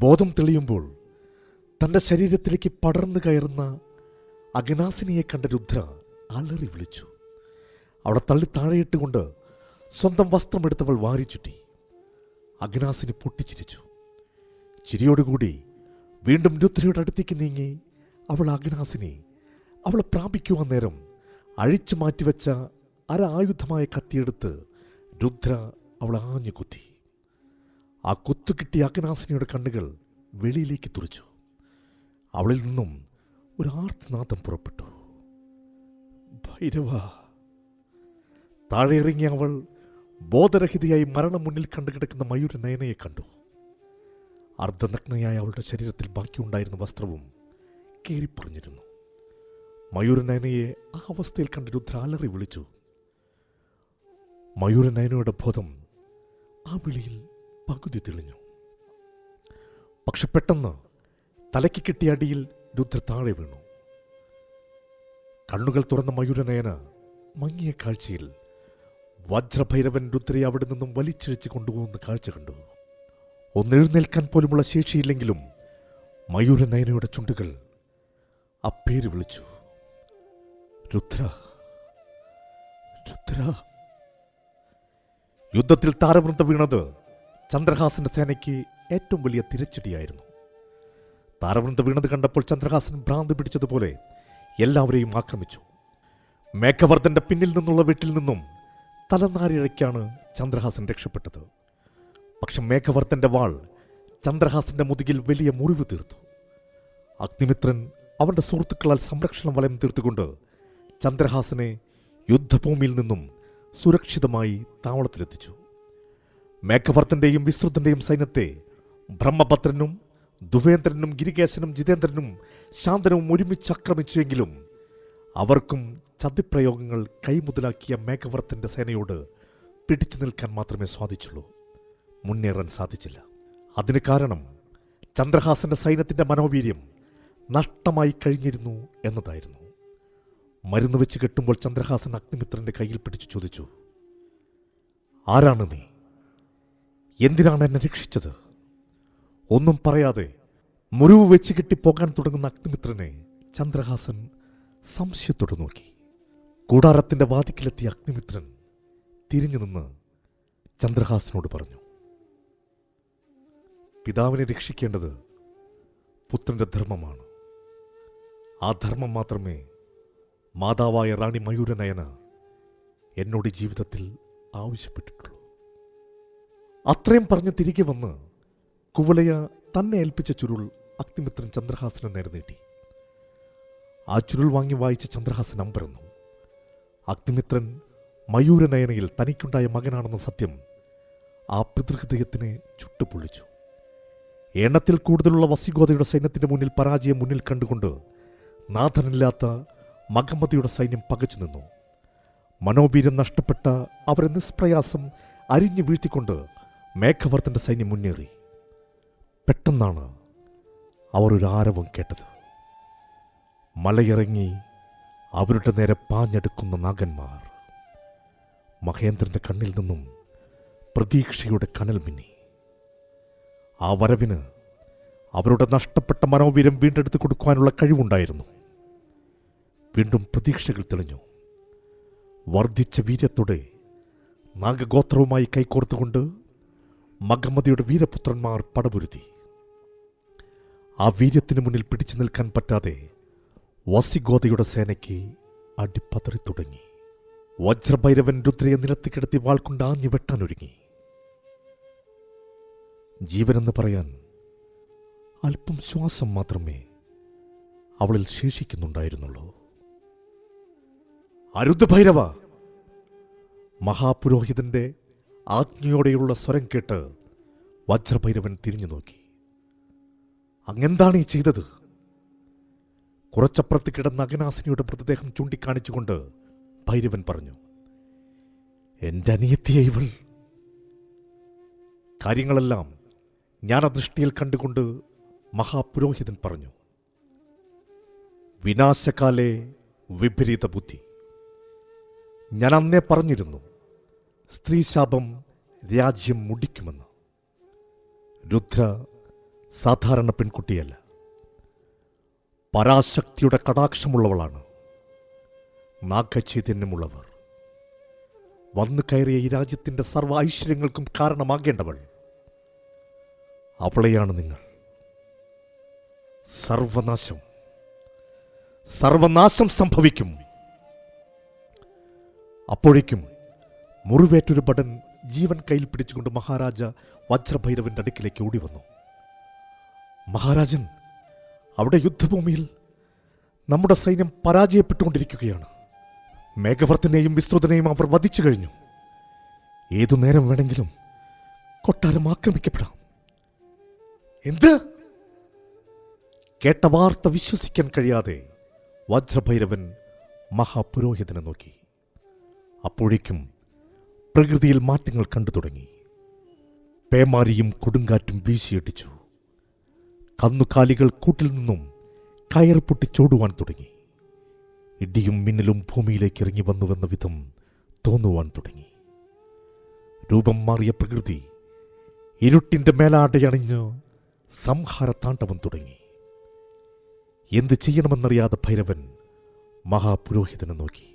ബോധം തെളിയുമ്പോൾ തൻ്റെ ശരീരത്തിലേക്ക് പടർന്നു കയറുന്ന അഗനാസിനിയെ കണ്ട രുദ്ര അലറി വിളിച്ചു. അവളെ തള്ളി താഴെയിട്ടുകൊണ്ട് സ്വന്തം വസ്ത്രമെടുത്തവൾ വാരിച്ചുറ്റി. അഗനാസിനി പൊട്ടിച്ചിരിച്ചു. ചിരിയോടുകൂടി വീണ്ടും രുദ്രയുടെ അടുത്തേക്ക് നീങ്ങി അഗനാസിനി അവളെ പ്രാപിക്കുവാൻ നേരം അഴിച്ചു മാറ്റിവെച്ച ആയുധമായ കത്തിയെടുത്ത് രുദ്ര അവളെ ആഞ്ഞു കുത്തി. ആ കുത്തുകിട്ടിയ അഗനാസിനിയുടെ കണ്ണുകൾ വെളിയിലേക്ക് തുറിച്ചു. അവളിൽ നിന്നും ഒരു ആർത്തനാദം പുറപ്പെട്ടു. ഭൈരവ! താഴെ ഇറങ്ങിയ അവൾ ബോധരഹിതയായി മരണം മുന്നിൽ കണ്ടുകിടക്കുന്ന മയൂരനയനയെ കണ്ടു. അർദ്ധനഗ്നയായ അവളുടെ ശരീരത്തിൽ ബാക്കിയുണ്ടായിരുന്ന വസ്ത്രവും കീറിപ്പറഞ്ഞിരുന്നു. മയൂരനയനയെ ആ അവസ്ഥയിൽ കണ്ട് രുദ്ര അലറി വിളിച്ചു. മയൂരനയനയുടെ ബോധം ആ വിളിയിൽ പകുതി തെളിഞ്ഞു. പക്ഷെ പെട്ടെന്ന് തലയ്ക്ക് കിട്ടിയ അടിയിൽ രുദ്ര താഴെ വീണു. കണ്ണുകൾ തുറന്ന മയൂരനയന മങ്ങിയ കാഴ്ചയിൽ വജ്രഭൈരവൻ രുദ്രയെ അവിടെ നിന്നും വലിച്ചിഴച്ച് കൊണ്ടുപോകുന്ന കാഴ്ച കണ്ടു. ഒന്നെഴുന്നേൽക്കാൻ പോലുമുള്ള ശേഷിയില്ലെങ്കിലും മയൂരനയനയുടെ ചുണ്ടുകൾ ആ പേര് വിളിച്ചു. രുദ്ര! രുദ്ര! യുദ്ധത്തിൽ താരവൃന്ദ വീണത് ചന്ദ്രഹാസന്റെ സേനയ്ക്ക് ഏറ്റവും വലിയ തിരച്ചടിയായിരുന്നു. താരവൃന്ദ വീണത് കണ്ടപ്പോൾ ചന്ദ്രഹാസൻ ഭ്രാന്ത് പിടിച്ചതുപോലെ എല്ലാവരെയും ആക്രമിച്ചു. മേഘവർദ്ധന്റെ പിന്നിൽ നിന്നുള്ള വീട്ടിൽ നിന്നും തലനാരിഴയ്ക്കാണ് ചന്ദ്രഹാസൻ രക്ഷപ്പെട്ടത്. പക്ഷെ മേഘവർദ്ധന്റെ വാൾ ചന്ദ്രഹാസന്റെ മുതുകിൽ വലിയ മുറിവ് തീർത്തു. അഗ്നിമിത്രൻ അവന്റെ സുഹൃത്തുക്കളാൽ സംരക്ഷണ വലയം തീർത്തുകൊണ്ട് ചന്ദ്രഹാസനെ യുദ്ധഭൂമിയിൽ നിന്നും സുരക്ഷിതമായി താവളത്തിലെത്തിച്ചു. മേഘവർദ്ധന്റെയും വിസ്തൃതന്റെയും സൈന്യത്തെ ബ്രഹ്മഭദ്രനും ദുവേന്ദ്രനും ഗിരികേശനും ജിതേന്ദ്രനും ശാന്തനും ഒരുമിച്ച് ആക്രമിച്ചുവെങ്കിലും അവർക്കും ചതിപ്രയോഗങ്ങൾ കൈമുതലാക്കിയ മേഘവർദ്ധന്റെ സേനയോട് പിടിച്ചു നിൽക്കാൻ മാത്രമേ സാധിച്ചുള്ളൂ. മുന്നേറാൻ സാധിച്ചില്ല. അതിന് കാരണം ചന്ദ്രഹാസന്റെ സൈന്യത്തിന്റെ മനോവീര്യം നഷ്ടമായി കഴിഞ്ഞിരുന്നു എന്നതായിരുന്നു. മരുന്ന് വെച്ച് കെട്ടുമ്പോൾ ചന്ദ്രഹാസൻ അഗ്നിമിത്രന്റെ കയ്യിൽ പിടിച്ചു ചോദിച്ചു, ആരാണ് നീ? എന്തിനാണ് എന്നെ രക്ഷിച്ചത്? ഒന്നും പറയാതെ മുറിവ് വെച്ച് കെട്ടി പോകാൻ തുടങ്ങുന്ന അഗ്നിമിത്രനെ ചന്ദ്രഹാസൻ സംശയത്തോടെ നോക്കി. കൂടാരത്തിന്റെ വാതിക്കലെത്തിയ അഗ്നിമിത്രൻ തിരിഞ്ഞു നിന്ന് ചന്ദ്രഹാസനോട് പറഞ്ഞു, പിതാവിനെ രക്ഷിക്കേണ്ടത് പുത്രന്റെ ധർമ്മമാണ്. ആ ധർമ്മം മാത്രമേ മാതാവായ റാണി മയൂരനയന എന്നോട് ജീവിതത്തിൽ ആവശ്യപ്പെട്ടിട്ടുള്ളൂ. അത്രയും പറഞ്ഞ് തിരികെ വന്ന് കുവലയ തന്നെ ഏൽപ്പിച്ച ചുരുൾ അഗ്നിമിത്രൻ ചന്ദ്രഹാസനെ നേരെ നീട്ടി. ആ ചുരുൾ വാങ്ങി വായിച്ച ചന്ദ്രഹാസൻ അമ്പരന്നു. അഗ്നിമിത്രൻ മയൂരനയനയിൽ തനിക്കുണ്ടായ മകനാണെന്ന സത്യം ആ പിതൃഹൃദയത്തിനെ ചുട്ടുപൊള്ളിച്ചു. എണ്ണത്തിൽ കൂടുതലുള്ള വസിഗോതയുടെ സൈന്യത്തിന്റെ മുന്നിൽ പരാജയം മുന്നിൽ കണ്ടുകൊണ്ട് നാഥനില്ലാത്ത മഗമതിയുടെ സൈന്യം പകച്ചു നിന്നു. മനോവീര്യം നഷ്ടപ്പെട്ട അവരെ നിഷ്പ്രയാസം അരിഞ്ഞു വീഴ്ത്തിക്കൊണ്ട് മേഘവർദ്ധന്റെ സൈന്യം മുന്നേറി. പെട്ടെന്നാണ് അവർ ഒരു ആരവം കേട്ടത്. മലയിറങ്ങി അവരുടെ നേരെ പാഞ്ഞെടുക്കുന്ന നാഗന്മാർ. മഹേന്ദ്രന്റെ കണ്ണിൽ നിന്നും പ്രതീക്ഷയുടെ കനൽ മിന്നി. ആ വരവിന് അവരുടെ നഷ്ടപ്പെട്ട മനോവീര്യം വീണ്ടെടുത്ത് കൊടുക്കുവാനുള്ള കഴിവുണ്ടായിരുന്നു. വീണ്ടും പ്രതീക്ഷകൾ തെളിഞ്ഞു. വർദ്ധിച്ച വീര്യത്തോടെ നാഗഗോത്രവുമായി കൈകോർത്തുകൊണ്ട് മഗമതിയുടെ വീരപുത്രന്മാർ പടപുരുതി. ആ വീര്യത്തിന് മുന്നിൽ പിടിച്ചു നിൽക്കാൻ പറ്റാതെ വസിഗോതയുടെ സേനയ്ക്ക് അടിപ്പതറി തുടങ്ങി. വജ്രഭൈരവൻ രുദ്രയെ നിലത്ത് കിടത്തി വാൾ കൊണ്ട് ആഞ്ഞു വെട്ടാനൊരുങ്ങി. ജീവനെന്ന് പറയാൻ അല്പം ശ്വാസം മാത്രമേ അവളിൽ ശേഷിക്കുന്നുണ്ടായിരുന്നുള്ളൂ. അരുത് ഭൈരവ! മഹാപുരോഹിതന്റെ ആജ്ഞയോടെയുള്ള സ്വരം കേട്ട് വജ്രഭൈരവൻ തിരിഞ്ഞു നോക്കി. അങ്ങെന്താണ് ഈ ചെയ്തത്? കുറച്ചപ്പുറത്ത് കിടന്ന അഗനാസിനിയുടെ മൃതദേഹം ചൂണ്ടിക്കാണിച്ചുകൊണ്ട് ഭൈരവൻ പറഞ്ഞു, എന്റെ അനിയത്തിയെ ഇവൾ. കാര്യങ്ങളെല്ലാം ജ്ഞാനദൃഷ്ടിയിൽ കണ്ടുകൊണ്ട് മഹാപുരോഹിതൻ പറഞ്ഞു, വിനാശകാലേ വിപരീത ബുദ്ധി. ഞാൻ അന്നേ പറഞ്ഞിരുന്നു, സ്ത്രീശാപം രാജ്യം മുടിക്കുമെന്ന്. രുദ്ര സാധാരണ പെൺകുട്ടിയല്ല, പരാശക്തിയുടെ കടാക്ഷമുള്ളവളാണ്. നാഗചൈതന്യമുള്ളവർ. വന്നു കയറിയ ഈ രാജ്യത്തിൻ്റെ സർവ്വ ഐശ്വര്യങ്ങൾക്കും കാരണമാകേണ്ടവൾ അവളെയാണ് നിങ്ങൾ. സർവനാശം സർവനാശം സംഭവിക്കും. അപ്പോഴേക്കും മുറിവേറ്റൊരു ഭടൻ ജീവൻ കയ്യിൽ പിടിച്ചുകൊണ്ട് മഹാരാജ വജ്രഭൈരവന്റെ അടുക്കിലേക്ക് ഓടി വന്നു. മഹാരാജൻ, അവിടെ യുദ്ധഭൂമിയിൽ നമ്മുടെ സൈന്യം പരാജയപ്പെട്ടുകൊണ്ടിരിക്കുകയാണ്. മേഘവർത്തിനെയും വിസ്തൃതനെയും അവർ വധിച്ചു കഴിഞ്ഞു. ഏതു നേരം വേണമെങ്കിലും കൊട്ടാരം ആക്രമിക്കപ്പെടാം. എന്ത്? കേട്ട വാർത്ത വിശ്വസിക്കാൻ കഴിയാതെ വജ്രഭൈരവൻ മഹാപുരോഹിതനെ നോക്കി. അപ്പോഴേക്കും പ്രകൃതിയിൽ മാറ്റങ്ങൾ കണ്ടു തുടങ്ങി. പേമാരിയും കൊടുങ്കാറ്റും വീശിയടിച്ചു. കന്നുകാലികൾ കൂട്ടിൽ നിന്നും കയർ പൊട്ടിച്ചോടുവാൻ തുടങ്ങി. ഇടിയും മിന്നലും ഭൂമിയിലേക്ക് ഇറങ്ങി വന്നുവെന്ന വിധം തോന്നുവാൻ തുടങ്ങി. രൂപം മാറിയ പ്രകൃതി ഇരുട്ടിന്റെ മേലാടയണിഞ്ഞ് സംഹാരതാണ്ഡവം തുടങ്ങി. എന്ത് ചെയ്യണമെന്നറിയാതെ ഭൈരവൻ മഹാപുരോഹിതനെ നോക്കി.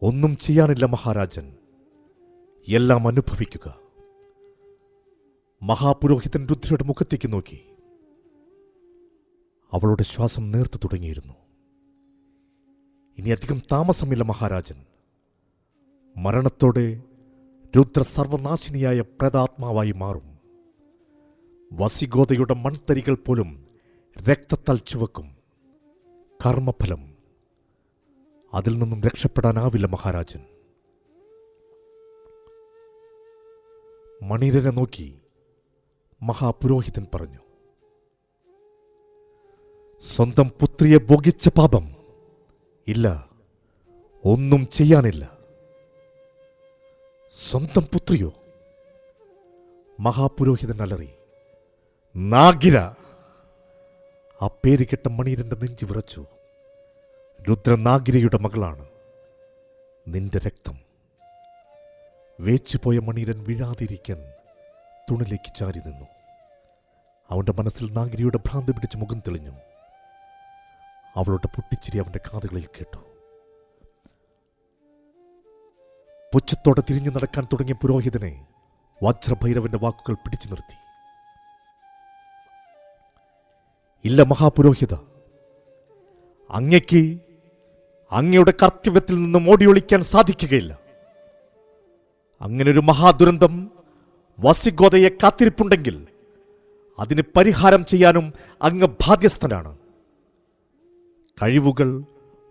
ഒന്നും ചെയ്യാനില്ല മഹാരാജൻ, എല്ലാം അനുഭവിക്കുക. മഹാപുരോഹിതൻ രുദ്രയുടെ മുഖത്തേക്ക് നോക്കി. അവളുടെ ശ്വാസം നേർത്തു തുടങ്ങിയിരുന്നു. ഇനി അധികം താമസമില്ല മഹാരാജൻ. മരണത്തോടെ രുദ്ര സർവനാശിനിയായ പ്രേതാത്മാവായി മാറും. വസിഗോതയുടെ മൺതരികൾ പോലും രക്തത്താൽ ചുവക്കും. കർമ്മഫലം. അതിൽ നിന്നും രക്ഷപ്പെടാനാവില്ല മഹാരാജൻ. മണിരനെ നോക്കി മഹാപുരോഹിതൻ പറഞ്ഞു, സ്വന്തം പുത്രിയെ ഭോഗിച്ച പാപം ഇല്ല, ഒന്നും ചെയ്യാനില്ല. സ്വന്തം പുത്രിയോ? മഹാപുരോഹിതൻ അലറി. നാഗിര! ആ പേര് കേട്ട മണിരന്റെ നെഞ്ചു വിറച്ചു. രുദ്രനാഗിരയുടെ മകളാണ്. നിന്റെ രക്തം. വേച്ചുപോയ മണിരൻ വീഴാതിരിക്കാൻ തുണിലേക്ക് ചാരി നിന്നു. അവന്റെ മനസ്സിൽ നാഗിരിയുടെ ഭ്രാന്തി പിടിച്ച് മുഖം തെളിഞ്ഞു. അവളുടെ പൊട്ടിച്ചിരി അവന്റെ കാതുകളിൽ കേട്ടു. പുച്ഛത്തോടെ തിരിഞ്ഞു നടക്കാൻ തുടങ്ങിയ പുരോഹിതനെ വജ്രഭൈരവന്റെ വാക്കുകൾ പിടിച്ചു നിർത്തി. ഇല്ല മഹാപുരോഹിത, അങ്ങയ്ക്ക് അങ്ങയുടെ കർത്തവ്യത്തിൽ നിന്നും ഓടിയൊളിക്കാൻ സാധിക്കുകയില്ല. അങ്ങനൊരു മഹാദുരന്തം വസിഗോതയെ കാത്തിരിപ്പുണ്ടെങ്കിൽ അതിന് പരിഹാരം ചെയ്യാനും അങ്ങ് ബാധ്യസ്ഥനാണ്. കഴിവുകൾ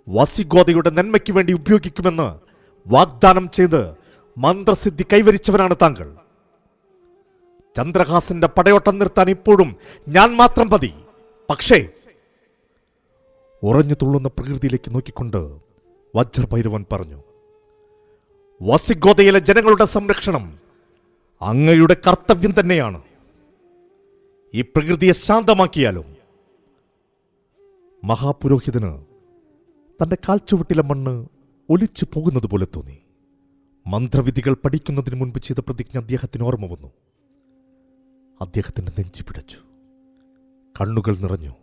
വസിഗോതയുടെ നന്മയ്ക്ക് വേണ്ടി ഉപയോഗിക്കുമെന്ന് വാഗ്ദാനം ചെയ്ത് മന്ത്രസിദ്ധി കൈവരിച്ചവനാണ് താങ്കൾ. ചന്ദ്രഹാസന്റെ പടയോട്ടം നിർത്താൻ ഇപ്പോഴും ഞാൻ മാത്രം മതി. പക്ഷേ ഉറഞ്ഞു തുള്ളുന്ന പ്രകൃതിയിലേക്ക് നോക്കിക്കൊണ്ട് വജ്രഭൈരവൻ പറഞ്ഞു, വസിഗോതയിലെ ജനങ്ങളുടെ സംരക്ഷണം അങ്ങയുടെ കർത്തവ്യം തന്നെയാണ്. ഈ പ്രകൃതിയെ ശാന്തമാക്കിയാലും. മഹാപുരോഹിതന് തന്റെ കാൽച്ചുവട്ടിലെ മണ്ണ് ഒലിച്ചു പോകുന്നത് പോലെ തോന്നി. മന്ത്രവിധികൾ പഠിക്കുന്നതിന് മുൻപ് ചെയ്ത പ്രതിജ്ഞ അദ്ദേഹത്തിന് ഓർമ്മ വന്നു. അദ്ദേഹത്തിന്റെ നെഞ്ചു പിടച്ചു. കണ്ണുകൾ നിറഞ്ഞു.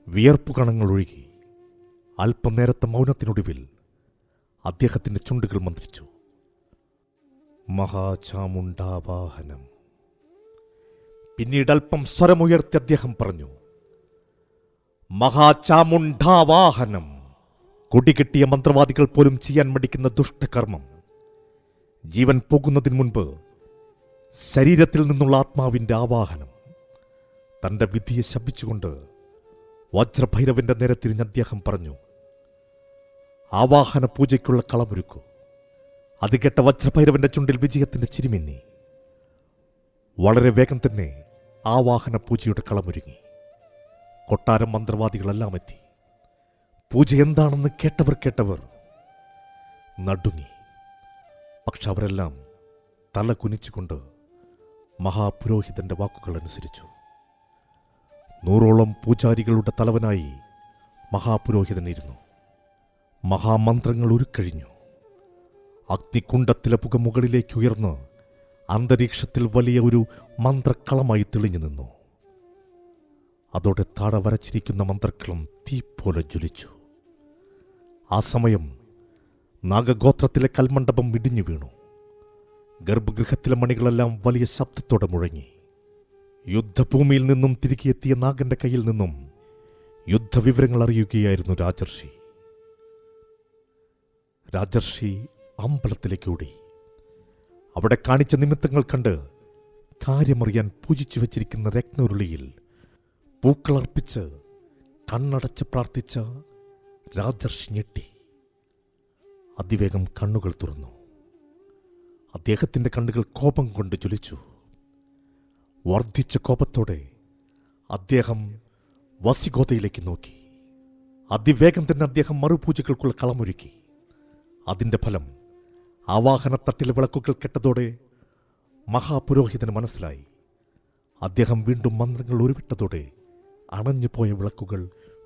വിയർപ്പു കണങ്ങൾ ഒഴുകി. അല്പം നേരത്തെ മൗനത്തിനൊടുവിൽ അദ്ദേഹത്തിന്റെ ചുണ്ടുകൾ മന്ത്രിച്ചു. മഹാചാമുണ്ടാവാഹനം. പിന്നീട് അല്പം സ്വരമുയർത്തി അദ്ദേഹം പറഞ്ഞു, മഹാചാമുണ്ടാവാഹനം. കൊടികെട്ടിയ മന്ത്രവാദികൾ പോലും ചെയ്യാൻ മടിക്കുന്ന ദുഷ്ടകർമ്മം. ജീവൻ പോകുന്നതിന് മുൻപ് ശരീരത്തിൽ നിന്നുള്ള ആത്മാവിന്റെ ആവാഹനം. തന്റെ വിധിയെ ശപിച്ചുകൊണ്ട് വജ്രഭൈരവന്റെ നേരെ തിരിഞ്ഞ് അദ്ദേഹം പറഞ്ഞു, ആവാഹന പൂജയ്ക്കുള്ള കളമൊരുക്കൂ. അത് കേട്ട വജ്രഭൈരവന്റെ ചുണ്ടിൽ വിജയത്തിന്റെ ചിരിമിന്നി. വളരെ വേഗം തന്നെ ആവാഹന പൂജയുടെ കളമൊരുങ്ങി. കൊട്ടാരം മന്ത്രവാദികളെല്ലാം എത്തി. പൂജ എന്താണെന്ന് കേട്ടവർ നടുങ്ങി. പക്ഷെ അവരെല്ലാം തല കുനിച്ചുകൊണ്ട് മഹാപുരോഹിതന്റെ വാക്കുകൾ അനുസരിച്ചു. 100ഓളം പൂജാരികളുടെ തലവനായി മഹാപുരോഹിതനിരുന്നു. മഹാമന്ത്രങ്ങൾ ഉരുക്കഴിഞ്ഞു. അഗ്നികുണ്ഡത്തിലെ പുക മുകളിലേക്ക് ഉയർന്ന് അന്തരീക്ഷത്തിൽ വലിയ ഒരു മന്ത്രക്കളമായി തെളിഞ്ഞു നിന്നു. അതോടെ താഴെ വരച്ചിരിക്കുന്ന മന്ത്രക്കളം തീ പോലെ ജ്വലിച്ചു. ആ സമയം നാഗഗോത്രത്തിലെ കൽമണ്ഡപം ഇടിഞ്ഞു വീണു. ഗർഭഗൃഹത്തിലെ മണികളെല്ലാം വലിയ ശബ്ദത്തോടെ മുഴങ്ങി. യുദ്ധഭൂമിയിൽ നിന്നും തിരികെ എത്തിയ നാഗന്റെ കയ്യിൽ നിന്നും യുദ്ധവിവരങ്ങൾ അറിയുകയായിരുന്നു രാജർഷി. രാജർഷി അമ്പലത്തിലേക്ക് ഓടി. അവിടെ കാണിച്ച നിമിത്തങ്ങൾ കണ്ട് കാര്യമറിയാൻ പൂജിച്ചു വച്ചിരിക്കുന്ന രത്നോരുളിയിൽ പൂക്കളർപ്പിച്ച് കണ്ണടച്ച് പ്രാർത്ഥിച്ച രാജർഷി ഞെട്ടി. അതിവേഗം കണ്ണുകൾ തുറന്നു. അദ്ദേഹത്തിൻ്റെ കണ്ണുകൾ കോപം കൊണ്ട് ജ്വലിച്ചു. വർദ്ധിച്ച കോപത്തോടെ അദ്ദേഹം വസിഗോതയിലേക്ക് നോക്കി. അതിവേഗം തന്നെ അദ്ദേഹം മറുപൂജകൾക്കുള്ള കളമൊരുക്കി. അതിൻ്റെ ഫലം ആവാഹനത്തട്ടിലെ വിളക്കുകൾ കെട്ടതോടെ മഹാപുരോഹിതന് മനസ്സിലായി. അദ്ദേഹം വീണ്ടും മന്ത്രങ്ങൾ ഉരുവിട്ടതോടെ അണഞ്ഞുപോയ വിളക്കുകൾ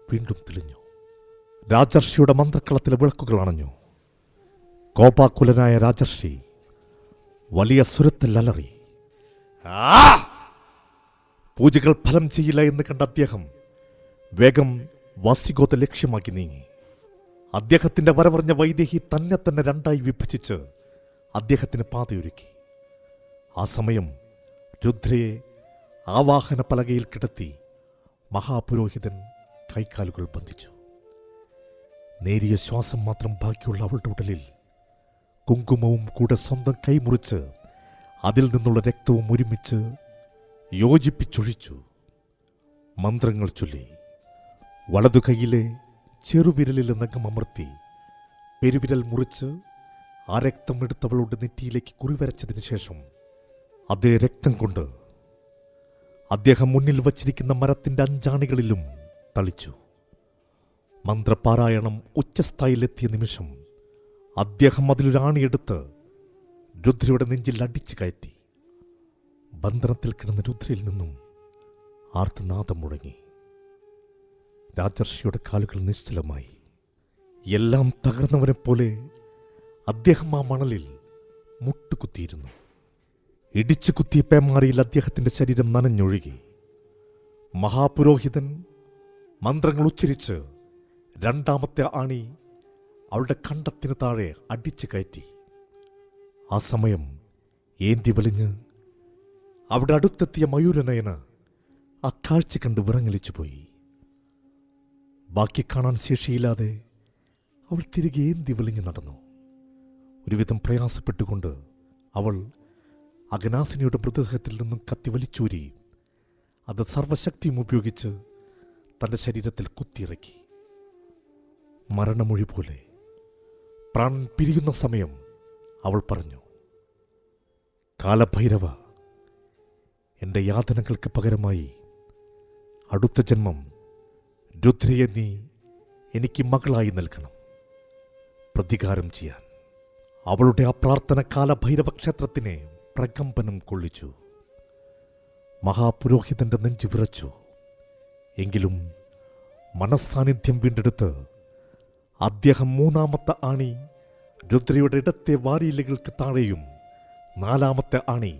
വീണ്ടും തെളിഞ്ഞു. രാജർഷിയുടെ മന്ത്രക്കളത്തിലെ വിളക്കുകൾ അണഞ്ഞു. കോപാകുലനായ രാജർഷി വലിയ സ്വരത്തിൽ അലറി. പൂജകൾ ഫലം ചെയ്യില്ല എന്ന് കണ്ട അദ്ദേഹം വേഗം വസിഗോത ലക്ഷ്യമാക്കി നീങ്ങി. അദ്ദേഹത്തിന്റെ വരവറിഞ്ഞ വൈദേഹി തന്നെ രണ്ടായി വിഭജിച്ച് അദ്ദേഹത്തിന് പാതയൊരുക്കി. ആ സമയം രുദ്രയെ ആവാഹന പലകയിൽ കിടത്തി മഹാപുരോഹിതൻ കൈക്കാലുകൾ ബന്ധിച്ചു. നേരിയ ശ്വാസം മാത്രം ബാക്കിയുള്ള അവളുടെ ഉടലിൽ കുങ്കുമവും കൂടെ സ്വന്തം കൈമുറിച്ച് അതിൽ നിന്നുള്ള രക്തവും ഒരുമിച്ച് യോജിപ്പിച്ചൊഴിച്ചു. മന്ത്രങ്ങൾ ചൊല്ലി വലതു കൈയിലെ ചെറുവിരലിലെ നഖം അമർത്തി പെരുവിരൽ മുറിച്ച് ആ രക്തം എടുത്തവളുടെ നെറ്റിയിലേക്ക് കുറിവരച്ചതിന് ശേഷം അതേ രക്തം കൊണ്ട് അദ്ദേഹം മുന്നിൽ വച്ചിരിക്കുന്ന മരത്തിന്റെ 5 ആണികളിലും തളിച്ചു. മന്ത്രപാരായണം ഉച്ചസ്ഥായിലെത്തിയ നിമിഷം അദ്ദേഹം അതിലൊരാണിയെടുത്ത് രുദ്രയുടെ നെഞ്ചിൽ അടിച്ചു കയറ്റി. ബന്ധനത്തിൽ കിടന്ന രുദ്രയിൽ നിന്നും ആർത്തനാദം മുഴങ്ങി. രാജർഷിയുടെ കാലുകൾ നിശ്ചലമായി. എല്ലാം തകർന്നവനെ പോലെ അദ്ദേഹം ആ മണലിൽ മുട്ടുകുത്തിയിരുന്നു. ഇടിച്ചു കുത്തിയ പേമാരിയിൽ അദ്ദേഹത്തിന്റെ ശരീരം നനഞ്ഞൊഴുകി. മഹാപുരോഹിതൻ മന്ത്രങ്ങൾ ഉച്ചരിച്ച് 2ാമത്തെ ആണി അവളുടെ കണ്ടത്തിന് താഴെ അടിച്ചു കയറ്റി. ആ സമയം ഏന്തി വലിഞ്ഞ് അവിടെ അടുത്തെത്തിയ മയൂരനയന് ആ കാഴ്ച കണ്ട് വിറങ്ങലിച്ചുപോയി. ബാക്കി കാണാൻ ശേഷിയില്ലാതെ അവൾ തിരികെ ഏന്തി വലിഞ്ഞു നടന്നു. ഒരുവിധം പ്രയാസപ്പെട്ടുകൊണ്ട് അവൾ അഗനാസിനിയുടെ മൃതദേഹത്തിൽ നിന്നും കത്തി വലിച്ചൂരി അത് സർവശക്തിയും ഉപയോഗിച്ച് തൻ്റെ ശരീരത്തിൽ കുത്തിയിറക്കി. മരണമൊഴി പോലെ പ്രാണൻ പിരിയുന്ന സമയം അവൾ പറഞ്ഞു, കാലഭൈരവ, എൻ്റെ യാതനകൾക്ക് പകരമായി അടുത്ത ജന്മം രുദ്രയെ നീ എനിക്ക് മകളായി നൽകണം, പ്രതികാരം ചെയ്യാൻ. അവളുടെ ആ പ്രാർത്ഥന കാലഭൈരവ ക്ഷേത്രത്തിനെ പ്രകമ്പനം കൊള്ളിച്ചു. മഹാപുരോഹിതന്റെ നെഞ്ചു വിറച്ചു. എങ്കിലും മനസ്സാന്നിധ്യം വീണ്ടെടുത്ത് അദ്ദേഹം 3ാമത്തെ ആണി രുദ്രയുടെ ഇടത്തെ വാരിയിലകൾക്ക് താഴെയും 4ാമത്തെ ആണി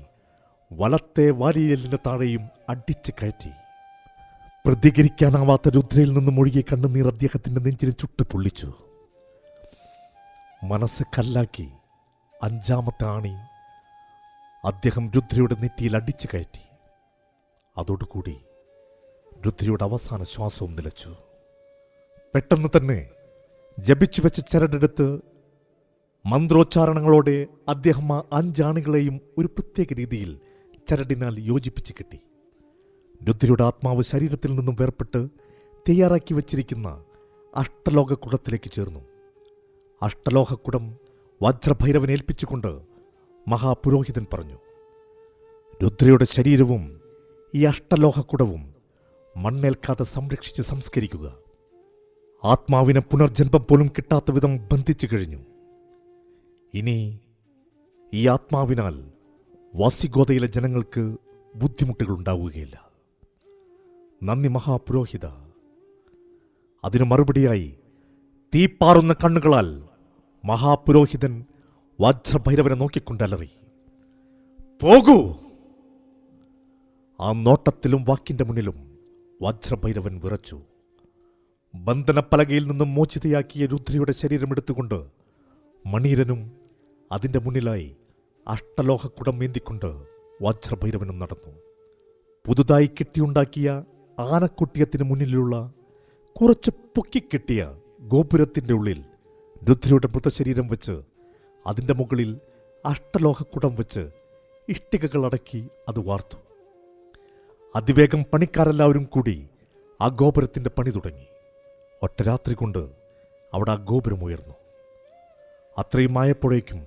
വലത്തെ വാരിയലിന് താഴെയും അടിച്ചു കയറ്റി. പ്രതികരിക്കാനാവാത്ത രുദ്രയിൽ നിന്നും ഒഴുകിയ കണ്ണുനീർ അദ്ദേഹത്തിന്റെ നെഞ്ചിന് ചുട്ടു പൊള്ളിച്ചു. മനസ്സ് കല്ലാക്കി 5ാമത്തെ ആണി അദ്ദേഹം രുദ്രയുടെ നെറ്റിയിൽ അടിച്ചു കയറ്റി. അതോടുകൂടി രുദ്രയുടെ അവസാന ശ്വാസവും നിലച്ചു. പെട്ടെന്ന് തന്നെ ജപിച്ചു വെച്ച ചരടെടുത്ത് മന്ത്രോച്ചാരണങ്ങളോടെ അദ്ദേഹം ആ 5 ആണികളെയും ഒരു പ്രത്യേക രീതിയിൽ ചരടിനാൽ യോജിപ്പിച്ച് കെട്ടി. രുദ്രയുടെ ആത്മാവ് ശരീരത്തിൽ നിന്നും വേർപെട്ട് തയ്യാറാക്കി വച്ചിരിക്കുന്ന അഷ്ടലോകക്കുടത്തിലേക്ക് ചേർന്നു. അഷ്ടലോഹക്കുടം വജ്രഭൈരവനെ ഏൽപ്പിച്ചുകൊണ്ട് മഹാപുരോഹിതൻ പറഞ്ഞു, രുദ്രയുടെ ശരീരവും ഈ അഷ്ടലോഹക്കുടവും മണ്ണേൽക്കാതെ സംരക്ഷിച്ച് സംസ്കരിക്കുക. ആത്മാവിനെ പുനർജന്മം പോലും കിട്ടാത്ത വിധം ബന്ധിച്ചു കഴിഞ്ഞു. ഇനി ഈ ആത്മാവിനാൽ വസിഗോതയിലെ ജനങ്ങൾക്ക് ബുദ്ധിമുട്ടുകൾ ഉണ്ടാവുകയില്ല. നന്ദി മഹാപുരോഹിത. അതിനു മറുപടിയായി തീപ്പാറുന്ന കണ്ണുകളാൽ മഹാപുരോഹിതൻ വജ്രഭൈരവനെ നോക്കിക്കൊണ്ടലറി, പോകൂ! ആ നോട്ടത്തിലും വാക്കിന്റെ മുന്നിലും വജ്രഭൈരവൻ വിറച്ചു. ബന്ധനപ്പലകയിൽ നിന്നും മോചിതയാക്കിയ രുദ്രയുടെ ശരീരമെടുത്തുകൊണ്ട് മണീരനും അതിന്റെ മുന്നിലായി അഷ്ടലോഹക്കുടം ഏന്തിക്കൊണ്ട് വജ്രഭൈരവനും നടന്നു. പുതുതായി കെട്ടിയുണ്ടാക്കിയ ആനക്കുട്ടിയത്തിന് മുന്നിലുള്ള കുറച്ച് പൊക്കിക്കെട്ടിയ ഗോപുരത്തിന്റെ ഉള്ളിൽ രുദ്രയുടെ മൃതശരീരം വെച്ച് അതിന്റെ മുകളിൽ അഷ്ടലോഹക്കുടം വെച്ച് ഇഷ്ടികകൾ അടക്കി അത് വാർത്തു. അതിവേഗം പണിക്കാരെല്ലാവരും കൂടി ആ ഗോപുരത്തിന്റെ പണി തുടങ്ങി. ഒറ്റ രാത്രി കൊണ്ട് അവിടെ ആ ഗോപുരം ഉയർന്നു. അത്രയും ആയപ്പോഴേക്കും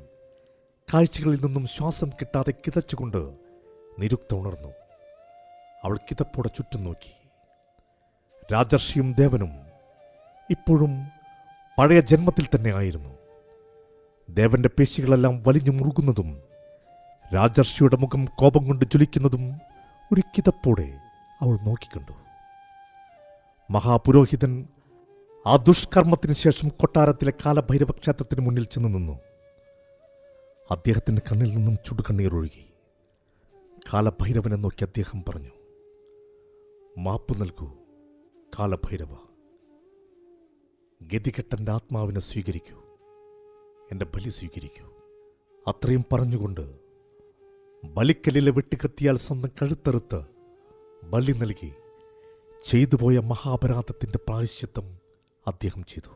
കാഴ്ചകളിൽ നിന്നും ശ്വാസം കിട്ടാതെ കിതച്ചുകൊണ്ട് നിരുക്ത ഉണർന്നു. അവൾ കിതപ്പോടെ ചുറ്റും നോക്കി. രാജർഷിയും ദേവനും ഇപ്പോഴും പഴയ ജന്മത്തിൽ തന്നെ ആയിരുന്നു. ദേവന്റെ പേശികളെല്ലാം വലിഞ്ഞു മുറുകുന്നതും രാജർഷിയുടെ മുഖം കോപം കൊണ്ട് ജ്വലിക്കുന്നതും ഒരു കിതപ്പോടെ അവൾ നോക്കിക്കണ്ടു. മഹാപുരോഹിതൻ ആ ദുഷ്കർമ്മത്തിന് ശേഷം കൊട്ടാരത്തിലെ കാലഭൈരവ ക്ഷേത്രത്തിന് മുന്നിൽ ചെന്ന് നിന്നു. അദ്ദേഹത്തിന്റെ കണ്ണിൽ നിന്നും ചുടുകണ്ണീർ ഒഴുകി. കാലഭൈരവനെ നോക്കി അദ്ദേഹം പറഞ്ഞു, മാപ്പ് നൽകൂ കാലഭൈരവ. ഗതികെട്ടൻ്റെ ആത്മാവിനെ സ്വീകരിക്കൂ, എൻ്റെ ബലി സ്വീകരിക്കൂ. അത്രയും പറഞ്ഞുകൊണ്ട് ബലിക്കല്ലിലെ വെട്ടിക്കത്തിയാൽ സ്വന്തം കഴുത്തറുത്ത് ബലി നൽകി ചെയ്തുപോയ മഹാപരാധത്തിൻ്റെ പ്രായശ്ചിത്തം അദ്ദേഹം ചെയ്തു.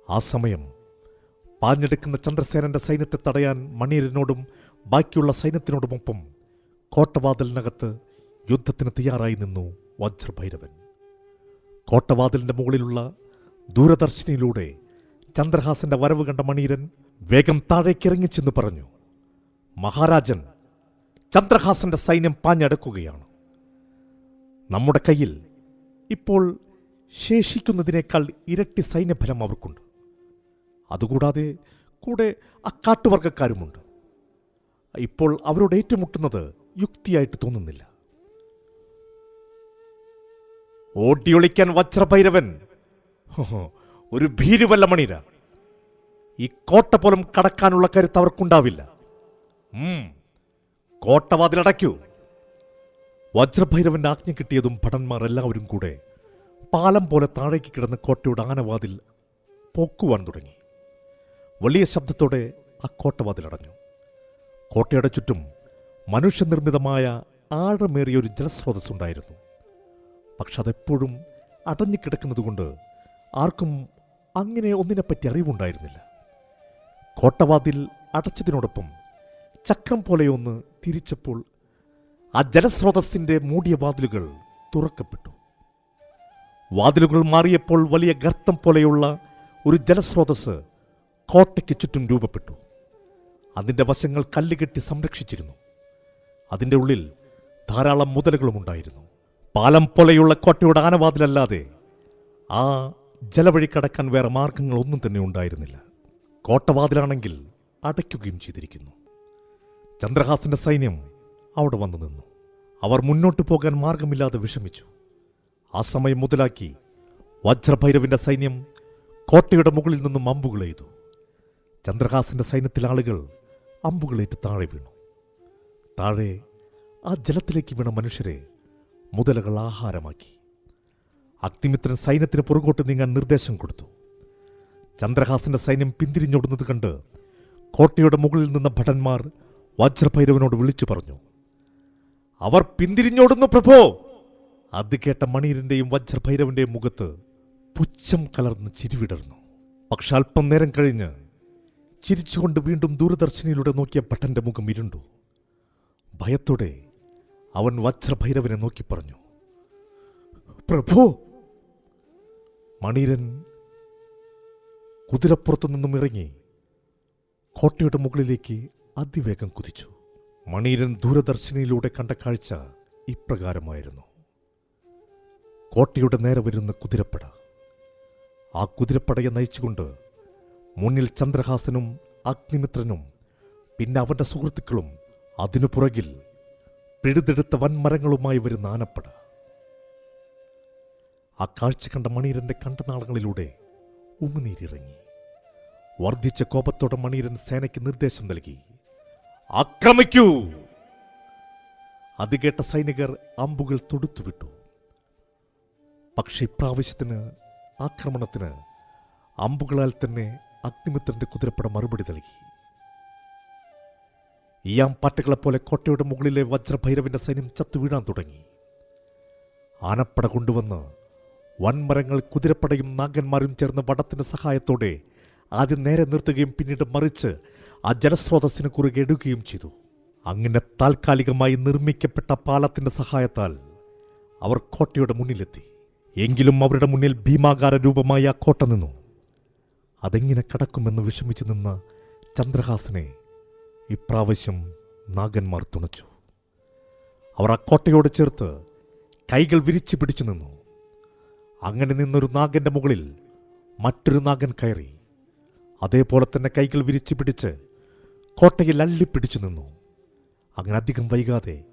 ആ സമയം പാഞ്ഞെടുക്കുന്ന ചന്ദ്രസേനന്റെ സൈന്യത്തെ തടയാൻ മണീരനോടും ബാക്കിയുള്ള സൈന്യത്തിനോടുമൊപ്പം കോട്ടവാതിലിനകത്ത് യുദ്ധത്തിന് തയ്യാറായി നിന്നു വജ്രഭൈരവൻ. കോട്ടവാതിലിന്റെ മുകളിലുള്ള ദൂരദർശിനിയിലൂടെ ചന്ദ്രഹാസന്റെ വരവ് കണ്ട മണീരൻ വേഗം താഴേക്കിറങ്ങിച്ചെന്ന് പറഞ്ഞു, മഹാരാജൻ, ചന്ദ്രഹാസന്റെ സൈന്യം പാഞ്ഞടക്കുകയാണ്. നമ്മുടെ കയ്യിൽ ഇപ്പോൾ ശേഷിക്കുന്നതിനേക്കാൾ ഇരട്ടി സൈന്യഫലം അവർക്കുണ്ട്. അതുകൂടാതെ കൂടെ അക്കാട്ടുവർഗക്കാരുമുണ്ട്. ഇപ്പോൾ അവരോട് ഏറ്റുമുട്ടുന്നത് യുക്തിയായിട്ട് തോന്നുന്നില്ല. ഓടിയൊളിക്കാൻ വജ്രഭൈരവൻ ഒരു ഭീരുവല്ല മണീര. ഈ കോട്ട പോലും കടക്കാനുള്ള കരുത്ത് അവർക്കുണ്ടാവില്ല. കോട്ടവാതിലടയ്ക്കൂ. വജ്രഭൈരവന്റെ ആജ്ഞ കിട്ടിയതും ഭടന്മാർ എല്ലാവരും കൂടെ പാലം പോലെ താഴേക്ക് കിടന്ന കോട്ടയുടെ ആനവാതിൽ പൊക്കുവാൻ തുടങ്ങി. വലിയ ശബ്ദത്തോടെ ആ കോട്ടവാതിലടഞ്ഞു. കോട്ടയുടെ ചുറ്റും മനുഷ്യനിർമ്മിതമായ ആഴമേറിയ ഒരു ജലസ്രോതസ്സുണ്ടായിരുന്നു. പക്ഷെ അതെപ്പോഴും അടഞ്ഞുകിടക്കുന്നതുകൊണ്ട് ആർക്കും അങ്ങനെ ഒന്നിനെപ്പറ്റി അറിവുണ്ടായിരുന്നില്ല. കോട്ടവാതിൽ അടച്ചതിനോടൊപ്പം ചക്രം പോലെയൊന്ന് തിരിച്ചപ്പോൾ ആ ജലസ്രോതസ്സിന്റെ മൂടിയ വാതിലുകൾ തുറക്കപ്പെട്ടു. വാതിലുകൾ മാറിയപ്പോൾ വലിയ ഗർത്തം പോലെയുള്ള ഒരു ജലസ്രോതസ് കോട്ടയ്ക്ക് ചുറ്റും രൂപപ്പെട്ടു. അതിൻ്റെ വശങ്ങൾ കല്ലുകെട്ടി സംരക്ഷിച്ചിരുന്നു. അതിൻ്റെ ഉള്ളിൽ ധാരാളം മുതലുകളും ഉണ്ടായിരുന്നു. പാലം പോലെയുള്ള കോട്ടയുടെ ആനവാതിലല്ലാതെ ആ ജലവഴി കടക്കാൻ വേറെ മാർഗങ്ങളൊന്നും തന്നെ ഉണ്ടായിരുന്നില്ല. കോട്ടവാതിലാണെങ്കിൽ അടയ്ക്കുകയും ചെയ്തിരിക്കുന്നു. ചന്ദ്രഹാസന്റെ സൈന്യം അവിടെ വന്നു നിന്നു. അവർ മുന്നോട്ടു പോകാൻ മാർഗമില്ലാതെ വിഷമിച്ചു. ആ സമയം മുതലാക്കി വജ്രഭൈരവിന്റെ സൈന്യം കോട്ടയുടെ മുകളിൽ നിന്നും അമ്പുകളെയ്തു. ചന്ദ്രഹാസന്റെ സൈന്യത്തിലെ ആളുകൾ അമ്പുകളേറ്റ് താഴെ വീണു. താഴെ ആ ജലത്തിലേക്ക് വീണ മനുഷ്യരെ മുതലകൾ ആഹാരമാക്കി. അഗ്നിമിത്രൻ സൈന്യത്തിന് പുറകോട്ട് നീങ്ങാൻ നിർദ്ദേശം കൊടുത്തു. ചന്ദ്രഹാസന്റെ സൈന്യം പിന്തിരിഞ്ഞോടുന്നത് കണ്ട് കോട്ടയുടെ മുകളിൽ നിന്ന ഭടന്മാർ വജ്രഭൈരവനോട് വിളിച്ചു പറഞ്ഞു, അവർ പിന്തിരിഞ്ഞോടുന്നു പ്രഭോ. അത് കേട്ട മണീരന്റെയും വജ്രഭൈരവന്റെയും മുഖത്ത് പുച്ഛം കലർന്ന് ചിരിവിടർന്നു. പക്ഷെ അല്പം നേരം കഴിഞ്ഞ് ചിരിച്ചുകൊണ്ട് വീണ്ടും ദൂരദർശനിയിലൂടെ നോക്കിയ ഭട്ടന്റെ മുഖം ഇരുണ്ടു. ഭയത്തോടെ അവൻ വജ്രഭൈരവനെ നോക്കി പറഞ്ഞു, പ്രഭോ. മണീരൻ കുതിരപ്പുറത്തു നിന്നും ഇറങ്ങി കോട്ടയുടെ മുകളിലേക്ക് അതിവേഗം കുതിച്ചു. മണീരൻ ദൂരദർശനിയിലൂടെ കണ്ട കാഴ്ച ഇപ്രകാരമായിരുന്നു. കോട്ടയുടെ നേരെ വരുന്ന കുതിരപ്പട. ആ കുതിരപ്പടയെ നയിച്ചുകൊണ്ട് മുന്നിൽ ചന്ദ്രഹാസനും അഗ്നിമിത്രനും പിന്നെ അവന്റെ സുഹൃത്തുക്കളും, അതിനു പുറകിൽ പിഴുതെടുത്ത വൻമരങ്ങളുമായി വരുന്ന ആനപ്പട. ആ കാഴ്ച കണ്ട മണീരന്റെ കണ്ടനാളങ്ങളിലൂടെ ഉമിനീരിറങ്ങി. വർദ്ധിച്ച കോപത്തോടെ മണീരൻ സേനയ്ക്ക് നിർദ്ദേശം നൽകി. ആക്രമിക്കൂ! അത് കേട്ട സൈനികർ അമ്പുകൾ തൊടുത്തുവിട്ടു. പക്ഷെ ഇപ്രാവശ്യത്തിന് ആക്രമണത്തിന് അമ്പുകളാൽ തന്നെ അഗ്നിമിത്രന്റെ കുതിരപ്പട മറുപടി നൽകി. ഈയാംപാറ്റകളെപ്പോലെ കോട്ടയുടെ മുകളിലെ വജ്രഭൈരവന്റെ സൈന്യം ചത്തുവീഴാൻ തുടങ്ങി. ആനപ്പട കൊണ്ടുവന്ന് വൻമരങ്ങൾ കുതിരപ്പടയും നാഗന്മാരും ചേർന്ന് വടത്തിന്റെ സഹായത്തോടെ ആദ്യം നേരെ നിർത്തുകയും പിന്നീട് മറിച്ച് ആ ജലസ്രോതസ്സിന് കുറുകെ ഇടുകയും ചെയ്തു. അങ്ങനെ താൽക്കാലികമായി നിർമ്മിക്കപ്പെട്ട പാലത്തിന്റെ സഹായത്താൽ അവർ കോട്ടയുടെ മുന്നിലെത്തി. എങ്കിലും അവരുടെ മുന്നിൽ ഭീമാകാര രൂപമായി ആ കോട്ട നിന്നു. അതെങ്ങനെ കടക്കുമെന്ന് വിഷമിച്ചു നിന്ന ചന്ദ്രഹാസനെ ഇപ്രാവശ്യം നാഗന്മാർ തുണച്ചു. അവർ ആ കോട്ടയോട് ചേർത്ത് കൈകൾ വിരിച്ചു പിടിച്ചു നിന്നു. അങ്ങനെ നിന്നൊരു നാഗന്റെ മുകളിൽ മറ്റൊരു നാഗൻ കയറി. അതേപോലെ തന്നെ കൈകൾ വിരിച്ചു പിടിച്ച് കോട്ടയിൽ അള്ളിപ്പിടിച്ചു നിന്നു. അങ്ങനെ അധികം വൈകാതെ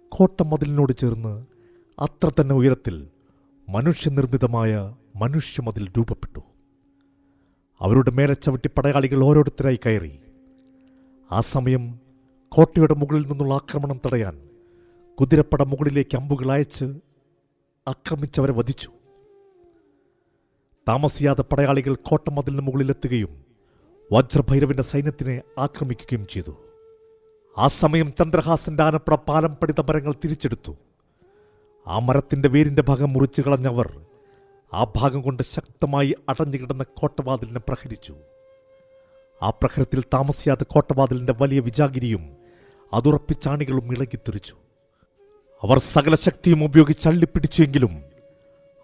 കോട്ട മതിലിനോട് ചേർന്ന് അത്ര തന്നെ ഉയരത്തിൽ മനുഷ്യനിർമ്മിതമായ മനുഷ്യമതിൽ രൂപപ്പെട്ടു. അവരുടെ മേലെ ചവിട്ടി പടയാളികൾ ഓരോരുത്തരായി കയറി. ആ സമയം കോട്ടയുടെ മുകളിൽ നിന്നുള്ള ആക്രമണം തടയാൻ കുതിരപ്പട മുകളിലേക്ക് അമ്പുകൾ അയച്ച് ആക്രമിച്ചവരെ വധിച്ചു. താമസിയാതെ പടയാളികൾ കോട്ടമതിലിന് മുകളിലെത്തുകയും വജ്രഭൈരവന്റെ സൈന്യത്തിനെ ആക്രമിക്കുകയും ചെയ്തു. ആ സമയം ചന്ദ്രഹാസന്റെ ആനപ്പട പാലം പണിത മരങ്ങൾ തിരിച്ചെടുത്തു. ആ മരത്തിന്റെ വേരിന്റെ ഭാഗം മുറിച്ചു കളഞ്ഞവർ ആ ഭാഗം കൊണ്ട് ശക്തമായി അടഞ്ഞുകിടന്ന കോട്ടവാതിലിനെ പ്രഹരിച്ചു. ആ പ്രഹരത്തിൽ താമസിയാതെ കോട്ടവാതിലിന്റെ വലിയ വിജാഗിരിയും അതുറപ്പിച്ചാണികളും ഇളകിത്തെറിച്ചു. അവർ സകല ശക്തിയും ഉപയോഗിച്ച് അള്ളിപ്പിടിച്ചുവെങ്കിലും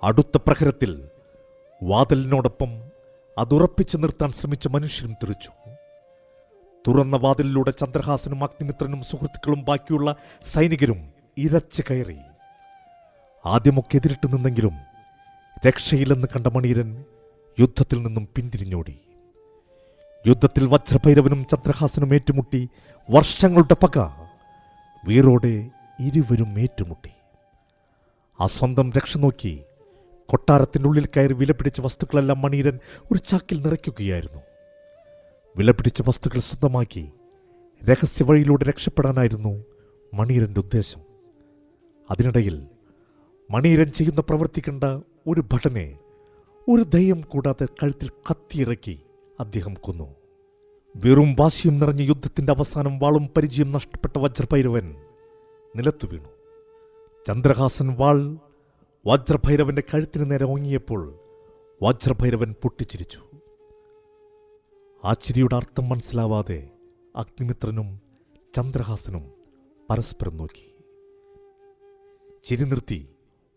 അടുത്ത പ്രഹരത്തിൽ വാതിലിനോടൊപ്പം അതുറപ്പിച്ചു നിർത്താൻ ശ്രമിച്ച മനുഷ്യരും തെറിച്ചു. തുറന്ന വാതിലിലൂടെ ചന്ദ്രഹാസനും അഗ്നിമിത്രനും സുഹൃത്തുക്കളും ബാക്കിയുള്ള സൈനികരും ഇരച്ചു കയറി. ആദ്യമൊക്കെ എതിരിട്ട് നിന്നെങ്കിലും രക്ഷയില്ലെന്ന് കണ്ട മണീരൻ യുദ്ധത്തിൽ നിന്നും പിന്തിരിഞ്ഞോടി. യുദ്ധത്തിൽ വജ്രഭൈരവനും ചന്ദ്രഹാസനും ഏറ്റുമുട്ടി വർഷങ്ങളുടെ പക വീറോടെ ഇരുവരും ഏറ്റുമുട്ടി. ആ സ്വന്തം രക്ഷ നോക്കി കൊട്ടാരത്തിൻ്റെ ഉള്ളിൽ കയറി വിലപിടിച്ച വസ്തുക്കളെല്ലാം മണീരൻ ഒരു ചാക്കിൽ നിറയ്ക്കുകയായിരുന്നു. വിലപിടിച്ച വസ്തുക്കൾ സ്വന്തമാക്കി രഹസ്യ വഴിയിലൂടെ രക്ഷപ്പെടാനായിരുന്നു മണീരൻ്റെ ഉദ്ദേശം. അതിനിടയിൽ മണീരൻ ചെയ്യുന്ന പ്രവൃത്തി കണ്ട ഒരു ഭടനെ ഒരു ദയം കൂടാതെ കഴുത്തിൽ കത്തിയിറക്കി അദ്ദേഹം കൊന്നു. വെറും വാശിയും നിറഞ്ഞ യുദ്ധത്തിന്റെ അവസാനം വാളും പരിചയം നഷ്ടപ്പെട്ട വജ്രഭൈരവൻ നിലത്തു വീണു. ചന്ദ്രഹാസൻ വാൾ വജ്രഭൈരവന്റെ കഴുത്തിന് നേരെ ഓങ്ങിയപ്പോൾ വജ്രഭൈരവൻ പൊട്ടിച്ചിരിച്ചു. ആ ചിരിയുടെ അർത്ഥം മനസ്സിലാവാതെ അഗ്നിമിത്രനും ചന്ദ്രഹാസനും പരസ്പരം നോക്കി. ചിരി നിർത്തി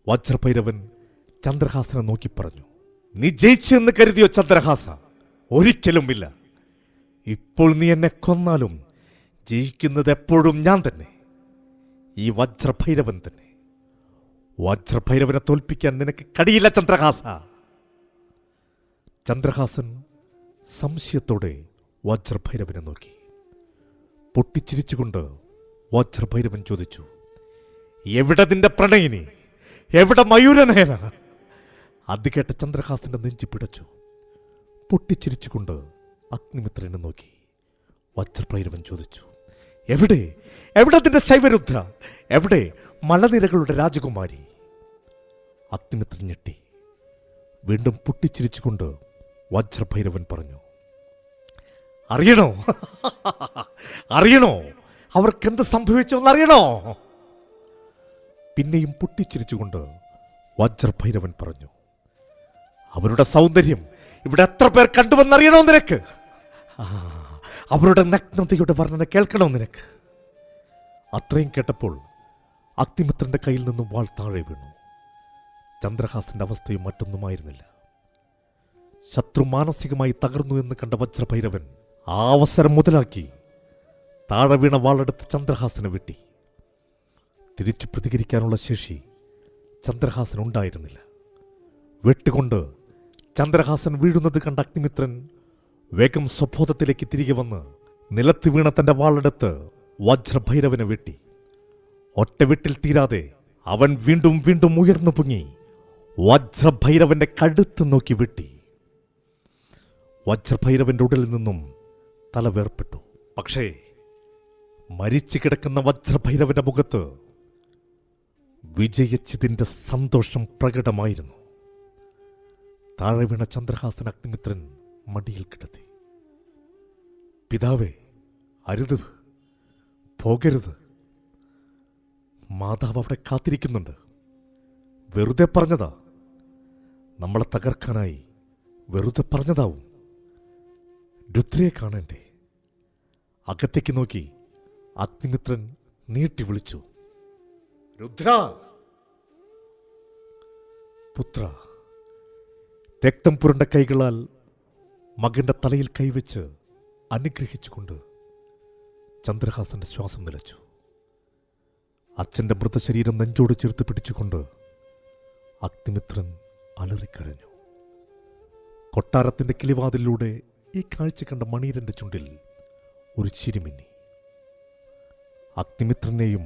വജ്രഭൈരവൻ ചന്ദ്രഹാസനെ നോക്കി പറഞ്ഞു, "നീ ജയിച്ചെന്ന് കരുതിയോ ചന്ദ്രഹാസ? ഒരിക്കലുമില്ല. ഇപ്പോൾ നീ എന്നെ കൊന്നാലും ജയിക്കുന്നത് എപ്പോഴും ഞാൻ തന്നെ, ഈ വജ്രഭൈരവൻ തന്നെ. വജ്രഭൈരവനെ തോൽപ്പിക്കാൻ നിനക്ക് കഴിയില്ല ചന്ദ്രഹാസ." ചന്ദ്രഹാസൻ സംശയത്തോടെ വജ്രഭൈരവനെ നോക്കി. പൊട്ടിച്ചിരിച്ചുകൊണ്ട് വജ്രഭൈരവൻ ചോദിച്ചു, "എവിടെ നിന്റെ പ്രണയിനി? എവിടെ മയൂരനയന?" അത് കേട്ട ചന്ദ്രഹാസന്റെ നെഞ്ചി പിടച്ചു. പൊട്ടിച്ചിരിച്ചുകൊണ്ട് അഗ്നിമിത്രനെ നോക്കി വജ്രഭൈരവൻ ചോദിച്ചു, "എവിടെ എവിടെ നിന്റെ ശൈവരുദ്ര? എവിടെ മലനിരകളുടെ രാജകുമാരി?" അഗ്നിമിത്രൻ ഞെട്ടി. വീണ്ടും പൊട്ടിച്ചിരിച്ചുകൊണ്ട് വജ്രഭൈരവൻ പറഞ്ഞു, "അറിയണോ? അറിയണോ? അവർക്കെന്ത് സംഭവിച്ചോന്നറിയണോ?" പിന്നെയും പൊട്ടിച്ചിരിച്ചുകൊണ്ട് വജ്രഭൈരവൻ പറഞ്ഞു, "അവരുടെ സൗന്ദര്യം ഇവിടെ എത്ര പേർ കണ്ടുവെന്നറിയണോ നിനക്ക്? അവരുടെ നഗ്നതയുടെ വർണ്ണന കേൾക്കണോ നിനക്ക്?" അത്രയും കേട്ടപ്പോൾ അഗ്നിമിത്രന്റെ കയ്യിൽ നിന്നും വാൾ താഴെ വീണു. ചന്ദ്രഹാസന്റെ അവസ്ഥയും മറ്റൊന്നുമായിരുന്നില്ല. ശത്രു മാനസികമായി തകർന്നു എന്ന് കണ്ട വജ്രഭൈരവൻ ആ അവസരം മുതലാക്കി താഴെ വീണ വാളെടുത്ത് ചന്ദ്രഹാസനെ വെട്ടി. തിരിച്ചു പ്രതികരിക്കാനുള്ള ശേഷി ചന്ദ്രഹാസൻ ഉണ്ടായിരുന്നില്ല. വെട്ടുകൊണ്ട് ചന്ദ്രഹാസൻ വീഴുന്നത് കണ്ട അഗ്നിമിത്രൻ വേഗം സ്വബോധത്തിലേക്ക് തിരികെ വന്ന് നിലത്ത് വീണ തന്റെ വാളെടുത്ത് വജ്രഭൈരവനെ വെട്ടി. ഒറ്റ വെട്ടിൽ തീരാതെ അവൻ വീണ്ടും വീണ്ടും ഉയർന്നു പൊങ്ങി വജ്രഭൈരവന്റെ കഴുത്ത് നോക്കി വെട്ടി. വജ്രഭൈരവന്റെ ഉടലിൽ നിന്നും തല വേർപ്പെട്ടു. പക്ഷേ മരിച്ചു കിടക്കുന്ന വജ്രഭൈരവന്റെ മുഖത്ത് വിജയിച്ചതിന്റെ സന്തോഷം പ്രകടമായിരുന്നു. താഴെ വീണ ചന്ദ്രഹാസൻ അഗ്നിമിത്രൻ മടിയിൽ കിടത്തി. പിതാവേ, അരുത്, പോകരുത്. മാതാവ് അവിടെ കാത്തിരിക്കുന്നുണ്ട്. വെറുതെ പറഞ്ഞതാ, നമ്മളെ തകർക്കാനായി വെറുതെ പറഞ്ഞതാവും. രുദ്രയെ കാണണ്ടേ? അകത്തേക്ക് നോക്കി അഗ്നിമിത്രൻ നീട്ടി വിളിച്ചു, രുദ്ര! പുത്ര. രക്തം പുരണ്ട കൈകളാൽ മകന്റെ തലയിൽ കൈവച്ച് അനുഗ്രഹിച്ചുകൊണ്ട് ചന്ദ്രഹാസന്റെ ശ്വാസം നിലച്ചു. അച്ഛന്റെ മൃതശരീരം നെഞ്ചോട് ചേർത്ത് പിടിച്ചുകൊണ്ട് അഗ്നിമിത്രൻ അലറിക്കരഞ്ഞു. കൊട്ടാരത്തിന്റെ കിളിവാതിലൂടെ ഈ കാഴ്ച കണ്ട മണീരന്റെ ചുണ്ടിൽ ഒരു ചിരിമിന്നി. അഗ്നിമിത്രനെയും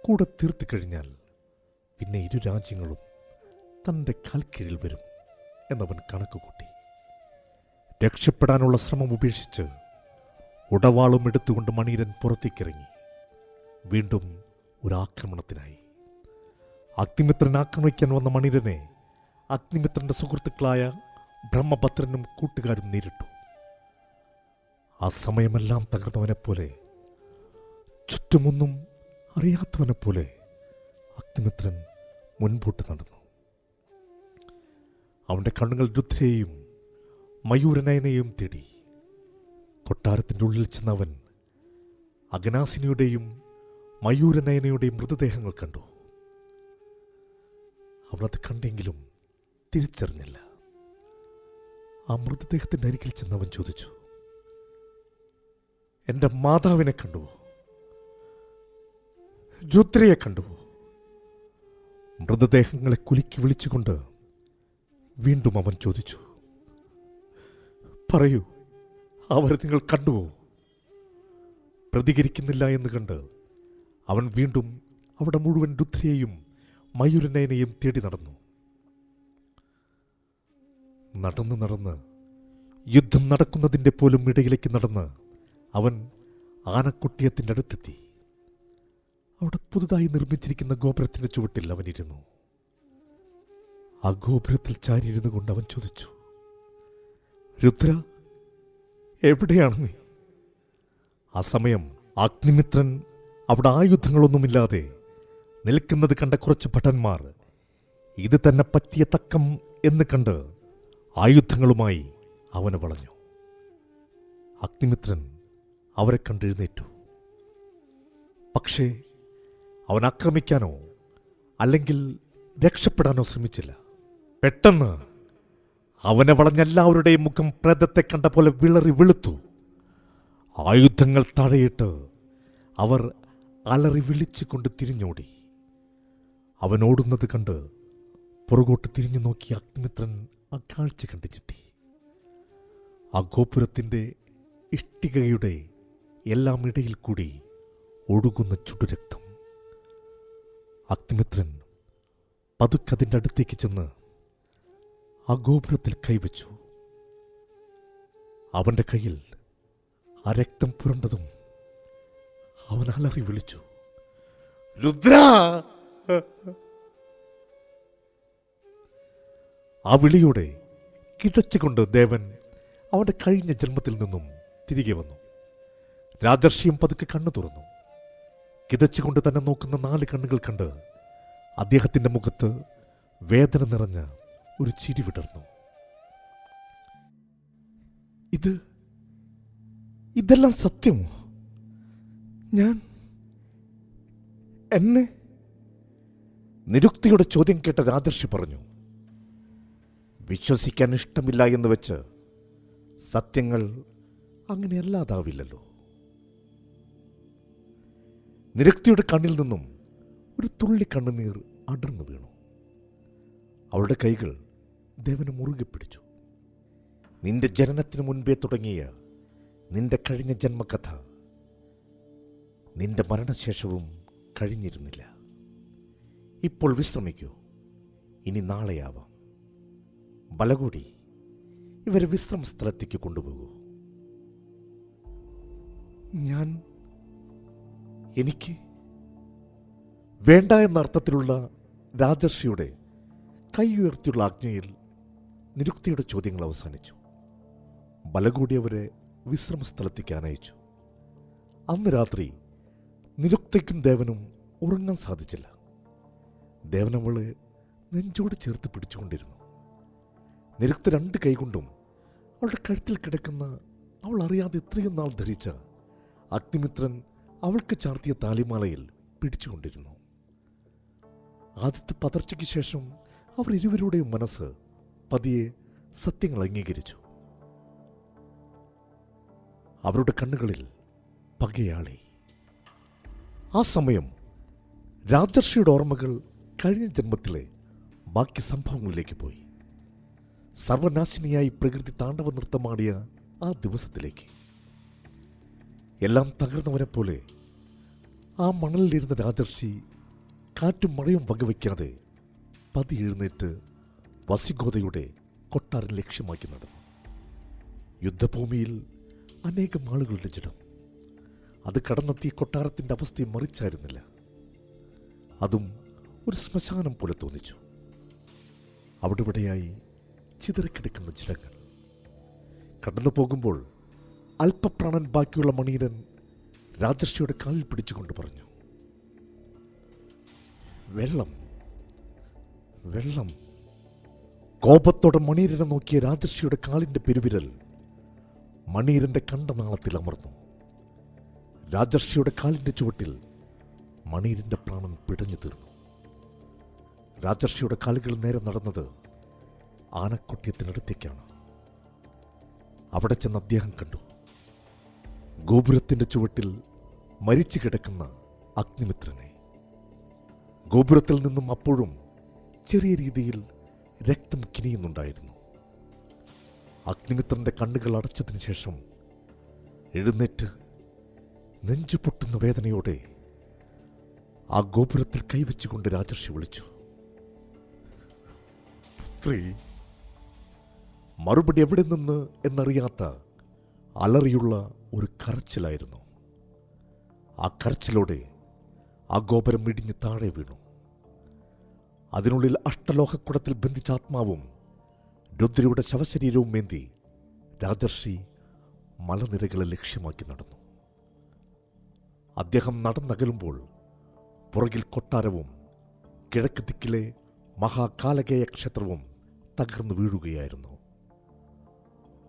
കൂടെ തീർത്തു കഴിഞ്ഞാൽ പിന്നെ ഇരു രാജ്യങ്ങളും തൻ്റെ കാൽക്കീഴിൽ വരും എന്നവൻ കണക്കുകൂട്ടി. രക്ഷപ്പെടാനുള്ള ശ്രമം ഉപേക്ഷിച്ച് ഉടവാളും എടുത്തുകൊണ്ട് മണീരൻ പുറത്തേക്കിറങ്ങി. വീണ്ടും ഒരു ആക്രമണത്തിനായി. അഗ്നിമിത്രൻ ആക്രമിക്കാൻ വന്ന മണീരനെ അഗ്നിമിത്രന്റെ സുഹൃത്തുക്കളായ ബ്രഹ്മഭദ്രനും കൂട്ടുകാരും നേരിട്ടു. ആ സമയമെല്ലാം തകർന്നവനെപ്പോലെ, ചുറ്റുമൊന്നും അറിയാത്തവനെപ്പോലെ അഗ്നിമിത്രൻ മുൻപോട്ട് നടന്നു. അവൻ്റെ കണ്ണുകൾ രുദ്രയെയും മയൂരനയനെയും തേടി. കൊട്ടാരത്തിൻ്റെ ഉള്ളിൽ ചെന്നവൻ അഗനാസിനിയുടെയും മയൂരനയനയുടെയും മൃതദേഹങ്ങൾ കണ്ടു. അവളത് കണ്ടെങ്കിലും തിരിച്ചറിഞ്ഞില്ല. ആ മൃതദേഹത്തിൻ്റെ അരികിൽ ചെന്നവൻ ചോദിച്ചു, എൻ്റെ മാതാവിനെ കണ്ടുവോ? രുദ്രയെ കണ്ടുവോ? മൃതദേഹങ്ങളെ കുലുക്കി വിളിച്ചുകൊണ്ട് വീണ്ടും അവൻ ചോദിച്ചു, പറയൂ, അവരെ നിങ്ങൾ കണ്ടുവോ? പ്രതികരിക്കുന്നില്ല എന്ന് കണ്ട് അവൻ വീണ്ടും അവിടെ മുഴുവൻ രുദ്രയെയും മയൂരനയനെയും തേടി നടന്നു. നടന്ന് നടന്ന് യുദ്ധം നടക്കുന്നതിൻ്റെ പോലും ഇടയിലേക്ക് നടന്ന് അവൻ ആനക്കൊട്ടിയത്തിൻ്റെ അടുത്തെത്തി. അവിടെ പുതുതായി നിർമ്മിച്ചിരിക്കുന്ന ഗോപുരത്തിൻ്റെ ചുവട്ടിൽ അവനിരുന്നു. ആ ഗോപുരത്തിൽ ചാരിയിരുന്നു കൊണ്ട് അവൻ ചോദിച്ചു, രുദ്ര, എവിടെയാണ് നീ? ആ സമയം അഗ്നിമിത്രൻ അവിടെ ആയുധങ്ങളൊന്നുമില്ലാതെ നിൽക്കുന്നത് കണ്ട കുറച്ച് ഭടന്മാർ ഇത് തന്നെ പറ്റിയ തക്കം എന്ന് കണ്ട് ആയുധങ്ങളുമായി അവനെ വളഞ്ഞു. അഗ്നിമിത്രൻ അവരെ കണ്ടെഴുന്നേറ്റു. പക്ഷേ അവൻ ആക്രമിക്കാനോ അല്ലെങ്കിൽ രക്ഷപ്പെടാനോ ശ്രമിച്ചില്ല. പെട്ടെന്ന് അവനെ വളഞ്ഞെല്ലാവരുടെയും മുഖം പ്രേതത്തെ കണ്ട പോലെ വിളറി വെളുത്തു. ആയുധങ്ങൾ താഴെയിട്ട് അവർ അലറി വിളിച്ചുകൊണ്ട് തിരിഞ്ഞോടി. അവൻ ഓടുന്നത് കണ്ട് പുറകോട്ട് തിരിഞ്ഞു നോക്കിയ അഗ്നിമിത്രൻ ആ കാഴ്ച കണ്ടു ഞെട്ടി. ആ ഗോപുരത്തിൻ്റെ ഇഷ്ടികയുടെ എല്ലാം ഇടയിൽ കൂടി ഒഴുകുന്ന ചുടുരക്തം. അഗ്നിമിത്രൻ പതുക്കതിൻ്റെ അടുത്തേക്ക് ചെന്ന് ആ ഗോപുരത്തിൽ കൈവച്ചു. അവൻ്റെ കയ്യിൽ ആ രക്തം പുരണ്ടതും അവൻ അലറി വിളിച്ചു, രുദ്ര! ആ വിളിയോടെ കിതച്ചുകൊണ്ട് ദേവൻ അവൻ്റെ കഴിഞ്ഞ ജന്മത്തിൽ നിന്നും തിരികെ വന്നു. രാജർഷിയും പതുക്കെ കണ്ണു തുറന്നു. കിതച്ചുകൊണ്ട് തന്നെ നോക്കുന്ന 4 കണ്ണുകൾ കണ്ട് അദ്ദേഹത്തിൻ്റെ മുഖത്ത് വേദന നിറഞ്ഞ ഒരു ചിരി വിടർന്നു. ഇതെല്ലാം സത്യമോ? എന്നെ? നിരുക്തിയുടെ ചോദ്യം കേട്ട രാജർഷി പറഞ്ഞു, വിശ്വസിക്കാൻ ഇഷ്ടമില്ല എന്ന് വെച്ച് സത്യങ്ങൾ അങ്ങനെയല്ലാതാവില്ലല്ലോ. നിരുക്തിയുടെ കണ്ണിൽ നിന്നും ഒരു തുള്ളി കണ്ണുനീർ അടർന്നു വീണു. അവളുടെ കൈകൾ ദേവന് മുറുകെ പിടിച്ചു. നിന്റെ ജനനത്തിന് മുൻപേ തുടങ്ങിയ നിന്റെ കഴിഞ്ഞ ജന്മകഥ നിന്റെ മരണശേഷവും കഴിഞ്ഞിരുന്നില്ല. ഇപ്പോൾ വിശ്രമിക്കൂ, ഇനി നാളെയാവാം. ബലകൂടി ഇവരെ വിശ്രമ സ്ഥലത്തേക്ക് കൊണ്ടുപോകൂ. എനിക്ക് വേണ്ട എന്ന അർത്ഥത്തിലുള്ള രാജർഷിയുടെ കൈ ഉയർത്തിയുള്ള ആജ്ഞയിൽ നിരുക്തിയുടെ ചോദ്യങ്ങൾ അവസാനിച്ചു. ബലകൂടിയവരെ വിശ്രമസ്ഥലത്തേക്ക് അനയിച്ചു. അന്ന് രാത്രി നിരുക്തയ്ക്കും ദേവനും ഉറങ്ങാൻ സാധിച്ചില്ല. ദേവൻ അവളെ നെഞ്ചോട് ചേർത്ത് പിടിച്ചുകൊണ്ടിരുന്നു. നിരുക്ത 2 കൈകൊണ്ടും അവളുടെ കഴുത്തിൽ കിടക്കുന്ന അവൾ അറിയാതെ ഇത്രയും നാൾ ധരിച്ച അഗ്നിമിത്രൻ അവൾക്ക് ചാർത്തിയ താലിമാലയിൽ പിടിച്ചുകൊണ്ടിരുന്നു. ആദ്യത്തെ പതർച്ചയ്ക്ക് ശേഷം അവർ ഇരുവരുടെയും മനസ്സ് പതിയെ സത്യങ്ങൾ അംഗീകരിച്ചു. അവരുടെ കണ്ണുകളിൽ പകയാളി. ആ സമയം രാജർഷിയുടെ ഓർമ്മകൾ കഴിഞ്ഞ ജന്മത്തിലെ ബാക്കി സംഭവങ്ങളിലേക്ക് പോയി. സർവനാശിനിയായി പ്രകൃതി താണ്ഡവ നൃത്തമാടിയ ആ ദിവസത്തിലേക്ക്. എല്ലാം തകർന്നവനെ പോലെ ആ മണലിലിരുന്ന രാജർഷി കാറ്റും മഴയും വകവയ്ക്കാതെ പതി എഴുന്നേറ്റ് വസിഗോതയുടെ കൊട്ടാരം ലക്ഷ്യമാക്കി നടന്നു. യുദ്ധഭൂമിയിൽ അനേകം ആളുകളുടെ ജഡം. അത് കടന്നെത്തിയ കൊട്ടാരത്തിൻ്റെ അവസ്ഥയെ മറിച്ചായിരുന്നില്ല. അതും ഒരു ശ്മശാനം പോലെ തോന്നിച്ചു. അവിടെവിടെയായി ചിതറിക്കിടക്കുന്ന ജഡങ്ങൾ. കടന്നു പോകുമ്പോൾ അല്പപ്രാണൻ ബാക്കിയുള്ള മണീരൻ രാജർഷിയുടെ കാലിൽ പിടിച്ചുകൊണ്ട് പറഞ്ഞു, വെള്ളം, വെള്ളം. കോപത്തോടെ മണീരനെ നോക്കിയ രാജർഷിയുടെ കാലിന്റെ പെരുവിരൽ മണീരന്റെ കണ്ടനാളത്തിൽ അമർന്നു. രാജർഷിയുടെ കാലിന്റെ ചുവട്ടിൽ മണീരന്റെ പ്രാണൻ പിടഞ്ഞു തീർന്നു. രാജർഷിയുടെ കാലുകൾ നേരെ നടന്നത് ആനക്കൊട്ടിയത്തിനടുത്തേക്കാണ്. അവിടെ ചെന്ന് അദ്ദേഹം കണ്ടു ഗോപുരത്തിന്റെ ചുവട്ടിൽ മരിച്ചു കിടക്കുന്ന അഗ്നിമിത്രനെ. ഗോപുരത്തിൽ നിന്നും അപ്പോഴും ചെറിയ രീതിയിൽ രക്തം കിനിയുന്നുണ്ടായിരുന്നു. അഗ്നിമിത്രന്റെ കണ്ണുകൾ അടച്ചതിന് ശേഷം എഴുന്നേറ്റ് നെഞ്ചു പൊട്ടുന്ന വേദനയോടെ ആ ഗോപുരത്തിൽ കൈവച്ചുകൊണ്ട് രാജർഷി വിളിച്ചു, പുത്രി. മറുപടി എവിടെ നിന്ന് എന്നറിയാത്ത അലറിയുള്ള ഒരു കരച്ചിലായിരുന്നു. ആ കരച്ചിലോടെ ആ ഗോപുരം ഇടിഞ്ഞ് താഴെ വീണു. അതിനുള്ളിൽ അഷ്ടലോഹക്കുടത്തിൽ ബന്ധിച്ച ആത്മാവും രുദ്രയുടെ ശവശരീരവും മേന്തി രാജർഷി മലനിരകളെ ലക്ഷ്യമാക്കി നടന്നു. അദ്ദേഹം നടന്നകലുമ്പോൾ പുറകിൽ കൊട്ടാരവും കിഴക്ക് ദിക്കിലെ മഹാകാലകേയ ക്ഷേത്രവും തകർന്നു വീഴുകയായിരുന്നു.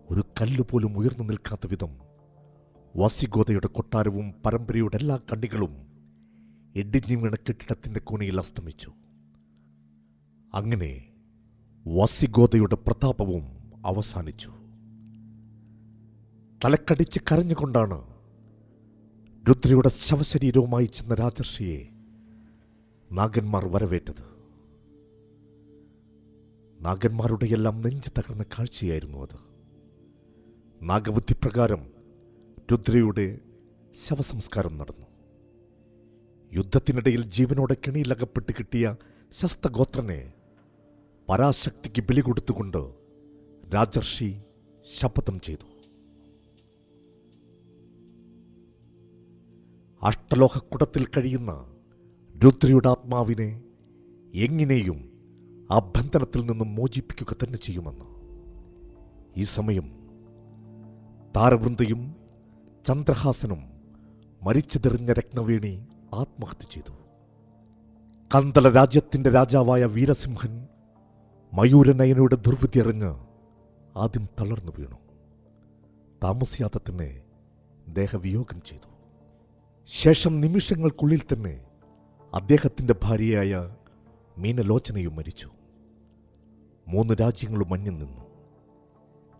ഒരു കല്ലുപോലും ഉയർന്നു നിൽക്കാത്ത വിധം വസിഗോതയുടെ കൊട്ടാരവും പരമ്പരയുടെ എല്ലാ കണ്ണികളും ഇടിഞ്ഞു വീണ കെട്ടിടത്തിന്റെ കോണിയിൽ അസ്തമിച്ചു. അങ്ങനെ വസിഗോതയുടെ പ്രതാപവും അവസാനിച്ചു. തലക്കടിച്ച് കരഞ്ഞുകൊണ്ടാണ് രുദ്രയുടെ ശവശരീരവുമായി ചെന്ന രാജർഷിയെ നാഗന്മാർ വരവേറ്റത്. നാഗന്മാരുടെ എല്ലാം നെഞ്ച് തകർന്ന കാഴ്ചയായിരുന്നു അത്. നാഗബുദ്ധി പ്രകാരം രുദ്രയുടെ ശവസംസ്കാരം നടന്നു. യുദ്ധത്തിനിടയിൽ ജീവനോടെ കെണിയിലകപ്പെട്ട് കിട്ടിയ ശസ്തഗോത്രനെ പരാശക്തിക്ക് ബലി കൊടുത്തുകൊണ്ട് രാജർഷി ശപഥം ചെയ്തു. അഷ്ടലോഹക്കുടത്തിൽ കഴിയുന്ന രുദ്രയുടെ ആത്മാവിനെ എങ്ങനെയും ആ ബന്ധനത്തിൽ നിന്നും മോചിപ്പിക്കുക തന്നെ ചെയ്യുമെന്ന്. ഈ സമയം താരവൃന്ദയും ചന്ദ്രഹാസനും മരിച്ചെറിഞ്ഞ രത്നവേണി ആത്മഹത്യ ചെയ്തു. കന്തല രാജ്യത്തിന്റെ രാജാവായ വീരസിംഹൻ മയൂരനയനയുടെ ദുർവിധി അറിഞ്ഞ് ആദ്യം തളർന്നു വീണു. താമസിയാതെ തന്നെ ദേഹവിയോഗം ചെയ്തു. ശേഷം നിമിഷങ്ങൾക്കുള്ളിൽ തന്നെ അദ്ദേഹത്തിന്റെ ഭാര്യയായ മീനലോചനയും മരിച്ചു. 3 രാജ്യങ്ങളും അന്യം നിന്നു.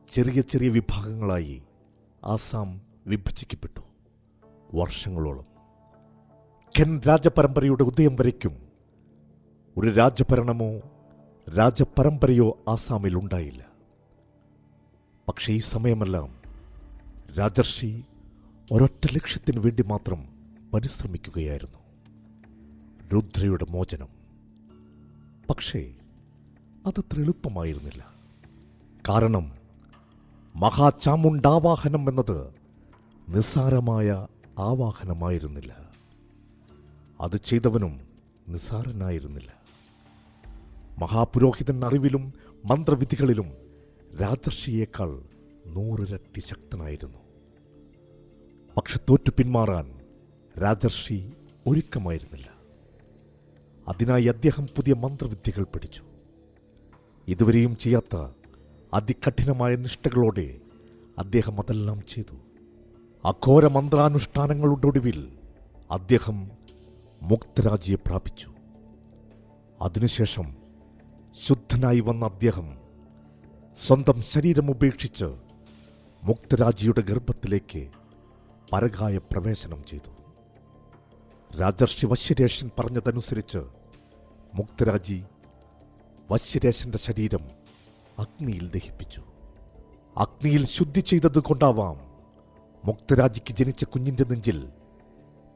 ചെറിയ ചെറിയ വിഭാഗങ്ങളായി ആസാം വിഭജിക്കപ്പെട്ടു. വർഷങ്ങളോളം ഖെൻ രാജപരമ്പരയുടെ ഉദയം വരയ്ക്കും ഒരു രാജഭരണമോ രാജപരമ്പരയോ ആസാമിൽ ഉണ്ടായില്ല. പക്ഷേ ഈ സമയമെല്ലാം രാജർഷി ഒരൊറ്റ ലക്ഷ്യത്തിന് വേണ്ടി മാത്രം പരിശ്രമിക്കുകയായിരുന്നു: രുദ്രയുടെ മോചനം. പക്ഷേ അതത്ര എളുപ്പമായിരുന്നില്ല. കാരണം മഹാചാമുണ്ടാവാഹനം എന്നത് നിസ്സാരമായ ആവാഹനമായിരുന്നില്ല. അത് ചെയ്തവനും നിസ്സാരനായിരുന്നില്ല. മഹാപുരോഹിതൻ അറിവിലും മന്ത്രവിധികളിലും രാജർഷിയേക്കാൾ 100 ഇരട്ടി ശക്തനായിരുന്നു. പക്ഷെ തോറ്റു പിന്മാറാൻ രാജർഷി ഒരുക്കമായിരുന്നില്ല. അതിനായി അദ്ദേഹം പുതിയ മന്ത്രവിദ്യകൾ പഠിച്ചു. ഇതുവരെയും ചെയ്യാത്ത അതികഠിനമായ നിഷ്ഠകളോടെ അദ്ദേഹം അതെല്ലാം ചെയ്തു. അഘോര മന്ത്രാനുഷ്ഠാനങ്ങളുടെ ഒടുവിൽ അദ്ദേഹം മുക്തരാജിയെ പ്രാപിച്ചു. അതിനുശേഷം ശുദ്ധനായി വന്ന അദ്ദേഹം സ്വന്തം ശരീരം ഉപേക്ഷിച്ച് മുക്തരാജിയുടെ ഗർഭത്തിലേക്ക് പരകായ പ്രവേശനം ചെയ്തു. രാജർഷി വശ്യരേഷൻ പറഞ്ഞതനുസരിച്ച് മുക്തരാജി വശ്യരേശന്റെ ശരീരം അഗ്നിയിൽ ദഹിപ്പിച്ചു. അഗ്നിയിൽ ശുദ്ധി ചെയ്തത് കൊണ്ടാവാം മുക്തരാജിക്ക് ജനിച്ച കുഞ്ഞിന്റെ നെഞ്ചിൽ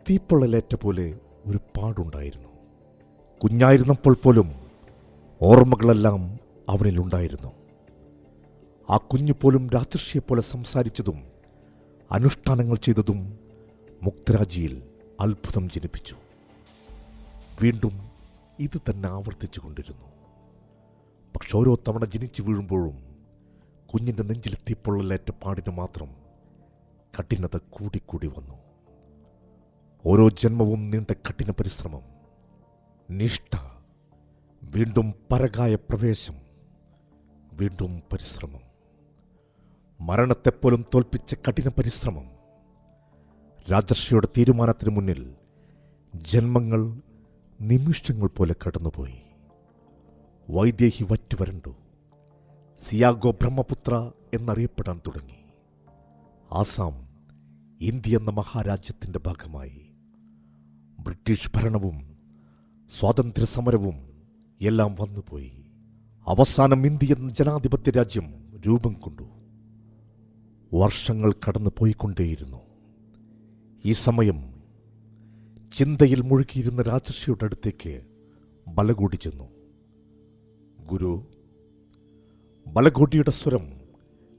തീപ്പൊള്ളലേറ്റ പോലെ ഒരു പാടുണ്ടായിരുന്നു. കുഞ്ഞായിരുന്നപ്പോൾ പോലും ഓർമ്മകളെല്ലാം അവനിലുണ്ടായിരുന്നു. ആ കുഞ്ഞു പോലും രാജർഷിയെപ്പോലെ സംസാരിച്ചതും അനുഷ്ഠാനങ്ങൾ ചെയ്തതും മുക്തരാജിയിൽ അത്ഭുതം ജനിപ്പിച്ചു. വീണ്ടും ഇത് തന്നെ ആവർത്തിച്ചു കൊണ്ടിരുന്നു. പക്ഷെ ഓരോ തവണ ജനിച്ചു വീഴുമ്പോഴും കുഞ്ഞിൻ്റെ നെഞ്ചിൽ തീപ്പൊള്ളലേറ്റ പാടിന് മാത്രം കഠിനത കൂടിക്കൂടി വന്നു. ഓരോ ജന്മവും നീണ്ട കഠിന പരിശ്രമം, നിഷ്ഠ, വീണ്ടും പരകായ പ്രവേശം, വീണ്ടും പരിശ്രമം, മരണത്തെപ്പോലും തോൽപ്പിച്ച കഠിന പരിശ്രമം. രാജർഷിയുടെ തീരുമാനത്തിന് മുന്നിൽ ജന്മങ്ങൾ നിമിഷങ്ങൾ പോലെ കടന്നുപോയി. വൈദേഹി വറ്റുവരണ്ടു. സിയാഗോ ബ്രഹ്മപുത്ര എന്നറിയപ്പെടാൻ തുടങ്ങി. ആസാം ഇന്ത്യ എന്ന മഹാരാജ്യത്തിൻ്റെ ഭാഗമായി. ബ്രിട്ടീഷ് ഭരണവും സ്വാതന്ത്ര്യ സമരവും എല്ലാം വന്നുപോയി. അവസാനം ഇന്ത്യ എന്ന ജനാധിപത്യ രാജ്യം രൂപം കൊണ്ടു. വർഷങ്ങൾ കടന്നു പോയിക്കൊണ്ടേയിരുന്നു. ഈ സമയം ചിന്തയിൽ മുഴുകിയിരുന്ന രാജർഷിയുടെ അടുത്തേക്ക് ബലകൂടി ചെന്നു. ഗുരു. ബലകൂടിയുടെ സ്വരം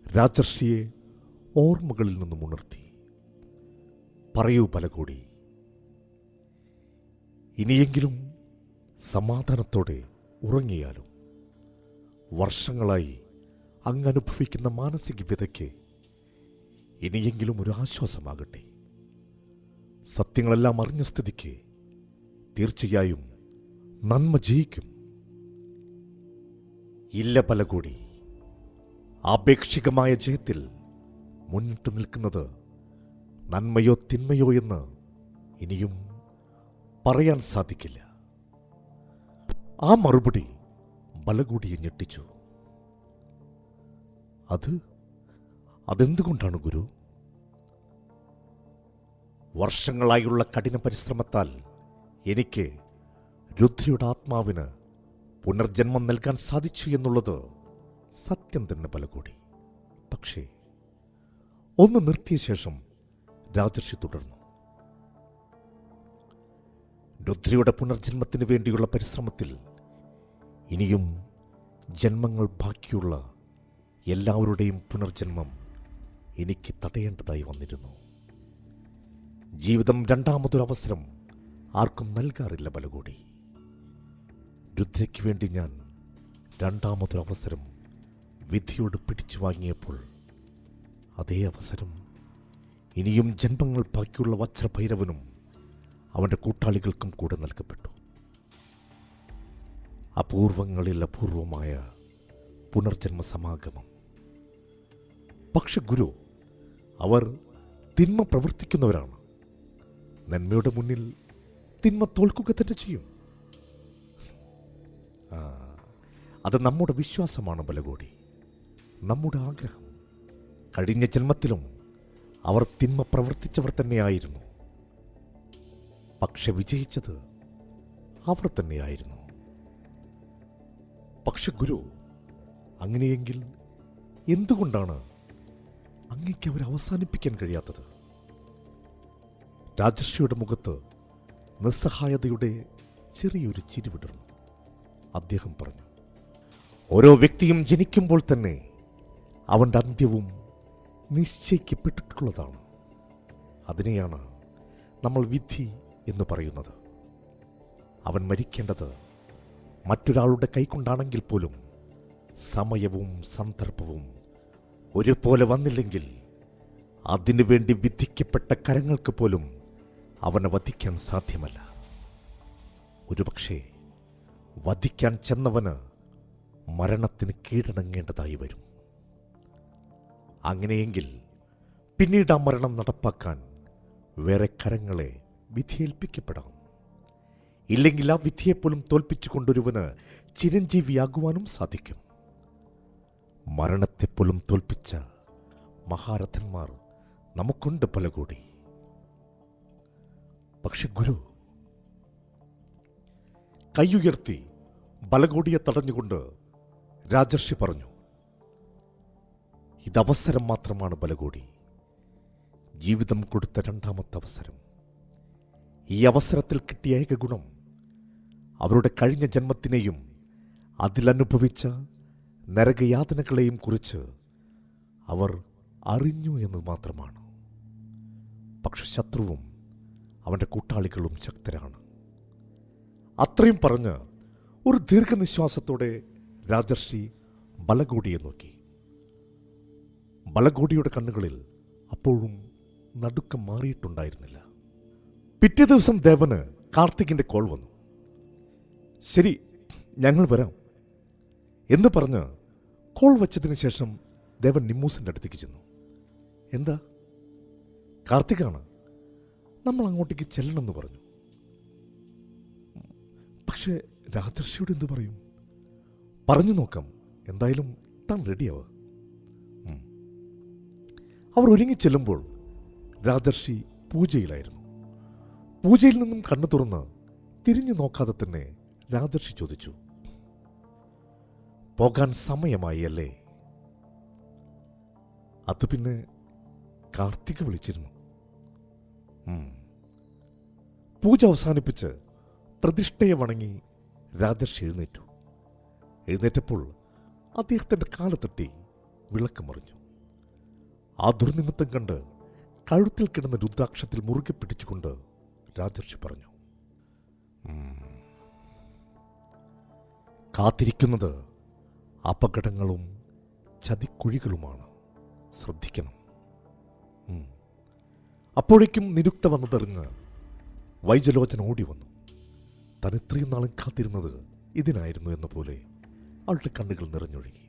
രാജർഷിയെ ഓർമ്മകളിൽ നിന്നും ഉണർത്തി. പറയൂ ബലകൂടി, ഇനിയെങ്കിലും സമാധാനത്തോടെ ഉറങ്ങിയാലും. വർഷങ്ങളായി അങ്ങനുഭവിക്കുന്ന മാനസിക വ്യതയ്ക്ക് ഇനിയെങ്കിലും ഒരു ആശ്വാസമാകട്ടെ. സത്യങ്ങളെല്ലാം അറിഞ്ഞ സ്ഥിതിക്ക് തീർച്ചയായും നന്മ ജയിക്കും. ഇല്ല ബലകൂടി, ആപേക്ഷികമായ ജയത്തിൽ മുന്നിട്ട് നിൽക്കുന്നത് നന്മയോ തിന്മയോ എന്ന് ഇനിയും പറയാൻ സാധിക്കില്ല. ആ മറുപടി ബലകൂടിയെ ഞെട്ടിച്ചു. അതെന്തുകൊണ്ടാണ് ഗുരു? വർഷങ്ങളായുള്ള കഠിന പരിശ്രമത്താൽ എനിക്ക് രുദ്രയുടെ ആത്മാവിന് പുനർജന്മം നൽകാൻ സാധിച്ചു എന്നുള്ളത് സത്യം തന്നെ ബലകൂടി. പക്ഷേ ഒന്ന് നിർത്തിയ ശേഷം രാജർഷി തുടർന്നു. രുദ്രയുടെ പുനർജന്മത്തിന് വേണ്ടിയുള്ള പരിശ്രമത്തിൽ ഇനിയും ജന്മങ്ങൾ ബാക്കിയുള്ള എല്ലാവരുടെയും പുനർജന്മം എനിക്ക് തടയേണ്ടതായി വന്നിരുന്നു. ജീവിതം രണ്ടാമതൊരവസരം ആർക്കും നൽകാറില്ല ബലകൂടി. രുദ്രയ്ക്ക് വേണ്ടി ഞാൻ രണ്ടാമതൊരവസരം വിധിയോട് പിടിച്ചു വാങ്ങിയപ്പോൾ അതേ അവസരം ഇനിയും ജന്മങ്ങൾ ബാക്കിയുള്ള വജ്രഭൈരവനും അവൻ്റെ കൂട്ടാളികൾക്കും കൂടെ നൽകപ്പെട്ടു. അപൂർവങ്ങളിൽ അപൂർവമായ പുനർജന്മ സമാഗമം. പക്ഷെ ഗുരു, അവർ തിന്മ പ്രവർത്തിക്കുന്നവരാണ്. നന്മയുടെ മുന്നിൽ തിന്മ തോൽക്കുക തന്നെ ചെയ്യും. അത് നമ്മുടെ വിശ്വാസമാണ് ബലകൂടി, നമ്മുടെ ആഗ്രഹം. കഴിഞ്ഞ ജന്മത്തിലും അവർ തിന്മ പ്രവർത്തിച്ചവർ തന്നെയായിരുന്നു. പക്ഷെ വിജയിച്ചത് അവർ തന്നെയായിരുന്നു. പക്ഷെ ഗുരു, അങ്ങനെയെങ്കിൽ എന്തുകൊണ്ടാണ് അങ്ങേക്ക് അവരെ അവസാനിപ്പിക്കാൻ കഴിയാത്തത്? രാജർഷിയുടെ മുഖത്ത് നിസ്സഹായതയുടെ ചെറിയൊരു ചിരി വിടർന്നു. അദ്ദേഹം പറഞ്ഞു, ഓരോ വ്യക്തിയും ജനിക്കുമ്പോൾ തന്നെ അവൻ്റെ അന്ത്യവും നിശ്ചയിക്കപ്പെട്ടിട്ടുള്ളതാണ്. അതിനെയാണ് നമ്മൾ വിധി എന്ന് പറയുന്നത്. അവൻ മരിക്കേണ്ടത് മറ്റൊരാളുടെ കൈകൊണ്ടാണെങ്കിൽ പോലും സമയവും സന്ദർഭവും ഒരുപോലെ വന്നില്ലെങ്കിൽ അതിനുവേണ്ടി വിധിക്കപ്പെട്ട കരങ്ങൾക്ക് പോലും അവനെ വധിക്കാൻ സാധ്യമല്ല. ഒരുപക്ഷെ വധിക്കാൻ ചെന്നവന് മരണത്തിന് കീഴടങ്ങേണ്ടതായി വരും. അങ്ങനെയെങ്കിൽ പിന്നീട് ആ മരണം നടപ്പാക്കാൻ വേറെ കരങ്ങളെ വിധിയേൽപ്പിക്കപ്പെടാം. ഇല്ലെങ്കിൽ ആ വിധിയെപ്പോലും തോൽപ്പിച്ചു കൊണ്ടൊരുവന് ചിരഞ്ജീവിയാകുവാനും സാധിക്കും. മരണത്തെപ്പോലും തോൽപ്പിച്ച മഹാരഥന്മാർ നമുക്കുണ്ട് പല കൂടി. പക്ഷെ ഗുരു കൈയുയർത്തി ബലകോടിയെ തടഞ്ഞുകൊണ്ട് രാജർഷി പറഞ്ഞു, ഇതവസരം മാത്രമാണ് ബലകോടി, ജീവിതം കൊടുത്ത രണ്ടാമത്തെ അവസരം. ഈ അവസരത്തിൽ കിട്ടിയ ഏക ഗുണം അവരുടെ കഴിഞ്ഞ ജന്മത്തിനെയും അതിലനുഭവിച്ച നരകയാതനകളെയും കുറിച്ച് അവർ അറിഞ്ഞു എന്ന് മാത്രമാണ്. പക്ഷെ ശത്രുവും അവൻ്റെ കൂട്ടാളികളും ശക്തരാണ്. അത്രയും പറഞ്ഞ് ഒരു ദീർഘനിശ്വാസത്തോടെ രാജർഷി ബലകോടിയെ നോക്കി. ബലകോടിയുടെ കണ്ണുകളിൽ അപ്പോഴും നടുക്കം മാറിയിട്ടുണ്ടായിരുന്നില്ല. പിറ്റേ ദിവസം ദേവന് കാർത്തികിന്റെ കോൾ വന്നു. ശരി, ഞങ്ങൾ വരാം എന്ന് പറഞ്ഞ് കോൾ വച്ചതിന് ശേഷം ദേവൻ നിമ്മൂസിന്റെ അടുത്തേക്ക് ചെന്നു. എന്താ? കാർത്തികാണ്, നമ്മൾ അങ്ങോട്ടേക്ക് ചെല്ലണമെന്ന് പറഞ്ഞു. പക്ഷേ രാജർഷിയോട് എന്തു പറയും? പറഞ്ഞു നോക്കാം, എന്തായാലും താൻ റെഡിയാവുക. അവർ ഒരുങ്ങിച്ചെല്ലുമ്പോൾ രാജർഷി പൂജയിലായിരുന്നു. പൂജയിൽ നിന്നും കണ്ണു തുറന്ന് തിരിഞ്ഞു നോക്കാതെ തന്നെ രാജർഷി ചോദിച്ചു, പോകാൻ സമയമായി അല്ലേ? അത് പിന്നെ കാർത്തിക വിളിച്ചിരുന്നു. പൂജ അവസാനിപ്പിച്ച് പ്രതിഷ്ഠയെ വണങ്ങി രാജർഷി എഴുന്നേറ്റു. എഴുന്നേറ്റപ്പോൾ അദ്ദേഹത്തിൻ്റെ കാല് തട്ടി വിളക്ക് മറിഞ്ഞു. ആ ദുർനിമിത്തം കണ്ട് കഴുത്തിൽ കിടന്ന രുദ്രാക്ഷത്തിൽ മുറുകെ പിടിച്ചുകൊണ്ട് രാജർഷി പറഞ്ഞു, കാത്തിരിക്കുന്നത് അപകടങ്ങളും ചതിക്കുഴികളുമാണ്, ശ്രദ്ധിക്കണം. അപ്പോഴേക്കും നിരുക്ത വന്നതെറിഞ്ഞ് വൈജലോചന ഓടി വന്നു. താൻ ഇത്രയും നാളും കാത്തിരുന്നത് ഇതിനായിരുന്നു എന്ന പോലെ അവളുടെ കണ്ണുകൾ നിറഞ്ഞൊഴുകി.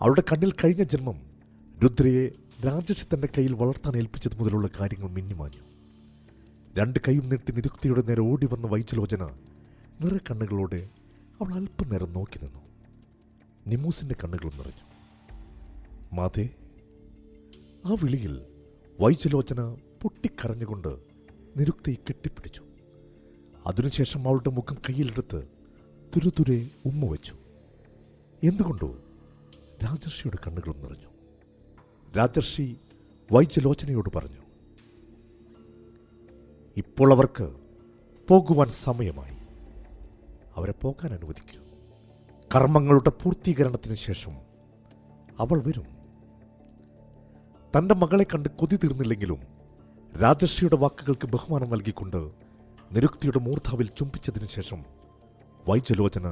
അവളുടെ കണ്ണിൽ കഴിഞ്ഞ ജന്മം രുദ്രയെ രാജർഷി തന്റെ കയ്യിൽ വളർത്താൻ ഏൽപ്പിച്ചത് മുതലുള്ള കാര്യങ്ങൾ മിന്നിമാഞ്ഞു. രണ്ട് കൈയും നീട്ടി നിരുക്തിയുടെ നേരെ ഓടി വന്ന വൈജലോചന നിറക്കണ്ണുകളോടെ അവൾ അല്പനേരം നോക്കി നിന്നു. നിമൂസിന്റെ കണ്ണുകളും നിറഞ്ഞു. മാതേ. ആ വിളിയിൽ വൈജലോചന പൊട്ടിക്കരഞ്ഞുകൊണ്ട് നിരുക്തയെ കെട്ടിപ്പിടിച്ചു. അതിനുശേഷം അവളുടെ മുഖം കയ്യിലെടുത്ത് തുരുതുരെ ഉമ്മ വെച്ചു. എന്തുകൊണ്ടോ രാജർഷിയുടെ കണ്ണുകളും നിറഞ്ഞു. രാജർഷി വൈജലോചനയോട് പറഞ്ഞു, ഇപ്പോൾ അവർക്ക് പോകുവാൻ സമയമായി. അവരെ പോകാൻ അനുവദിക്കൂ. കർമ്മങ്ങളുടെ പൂർത്തീകരണത്തിന് ശേഷം അവൾ വരും. തൻ്റെ മകളെ കണ്ട് കൊതി തീർന്നില്ലെങ്കിലും രാജർഷിയുടെ വാക്കുകൾക്ക് ബഹുമാനം നൽകിക്കൊണ്ട് നിരുക്തിയുടെ മൂർധാവിൽ ചുംബിച്ചതിന് ശേഷം വൈജലോചന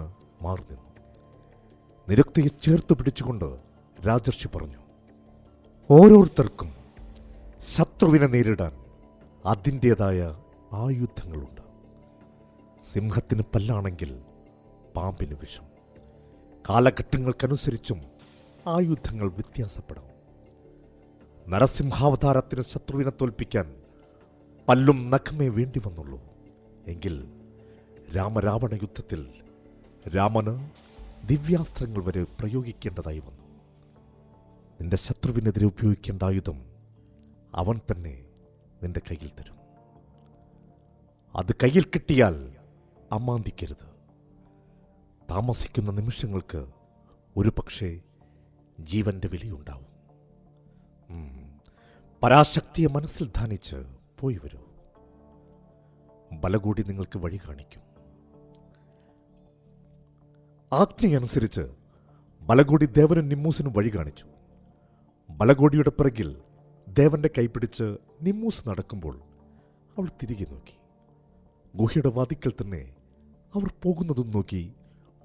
മാറി നിന്നു. നിരുക്തിയെ ചേർത്ത് പിടിച്ചുകൊണ്ട് രാജർഷി പറഞ്ഞു, ഓരോരുത്തർക്കും ശത്രുവിനെ നേരിടാൻ അതിൻ്റേതായ ആയുധങ്ങളുണ്ട്. സിംഹത്തിന് പല്ലാണെങ്കിൽ പാമ്പിന് വിഷം. കാലഘട്ടങ്ങൾക്കനുസരിച്ചും ആയുധങ്ങൾ വ്യത്യാസപ്പെടാം. നരസിംഹാവതാരത്തിന് ശത്രുവിനെ തോൽപ്പിക്കാൻ പല്ലും നഖമേ വേണ്ടി വന്നുള്ളൂ. എങ്കിൽ രാമരാവണ യുദ്ധത്തിൽ രാമന് ദിവ്യാസ്ത്രങ്ങൾ വരെ പ്രയോഗിക്കേണ്ടതായി വന്നു. നിന്റെ ശത്രുവിനെതിരെ ഉപയോഗിക്കേണ്ട ആയുധം അവൻ തന്നെ നിന്റെ കയ്യിൽ തരും. അത് കയ്യിൽ കിട്ടിയാൽ അമാന്തിക്കരുത്. താമസിക്കുന്ന നിമിഷങ്ങൾക്ക് ഒരു പക്ഷേ ജീവന്റെ വിലയുണ്ടാവും. പരാശക്തിയെ മനസ്സിൽ ധ്യാനിച്ച് പോയി വരൂ. ബലകൂടി നിങ്ങൾക്ക് വഴി കാണിക്കും. ആജ്ഞയനുസരിച്ച് ബലകൂടി ദേവനും നിമ്മൂസിനും വഴി കാണിച്ചു. ബലകോടിയുടെ പിറകിൽ ദേവന്റെ കൈപിടിച്ച് നിമ്മൂസ് നടക്കുമ്പോൾ അവൾ തിരികെ നോക്കി. ഗുഹയുടെ വാതിക്കൽ തന്നെ അവർ പോകുന്നതും നോക്കി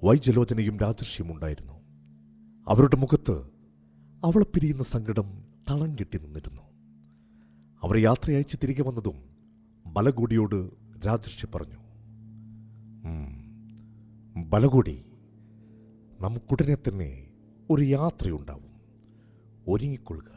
വൈജലോചനയും രാജർഷിയും ഉണ്ടായിരുന്നു. അവരുടെ മുഖത്ത് അവളെ പിരിയുന്ന സങ്കടം തളം കെട്ടി നിന്നിരുന്നു. അവർ യാത്രയയച്ച് തിരികെ വന്നതും ബലകൂടിയോട് രാജർഷി പറഞ്ഞു, ബലകൂടി, നമുക്കുടനെ തന്നെ ഒരു യാത്രയുണ്ടാവും, ഒരുങ്ങിക്കൊള്ളുക.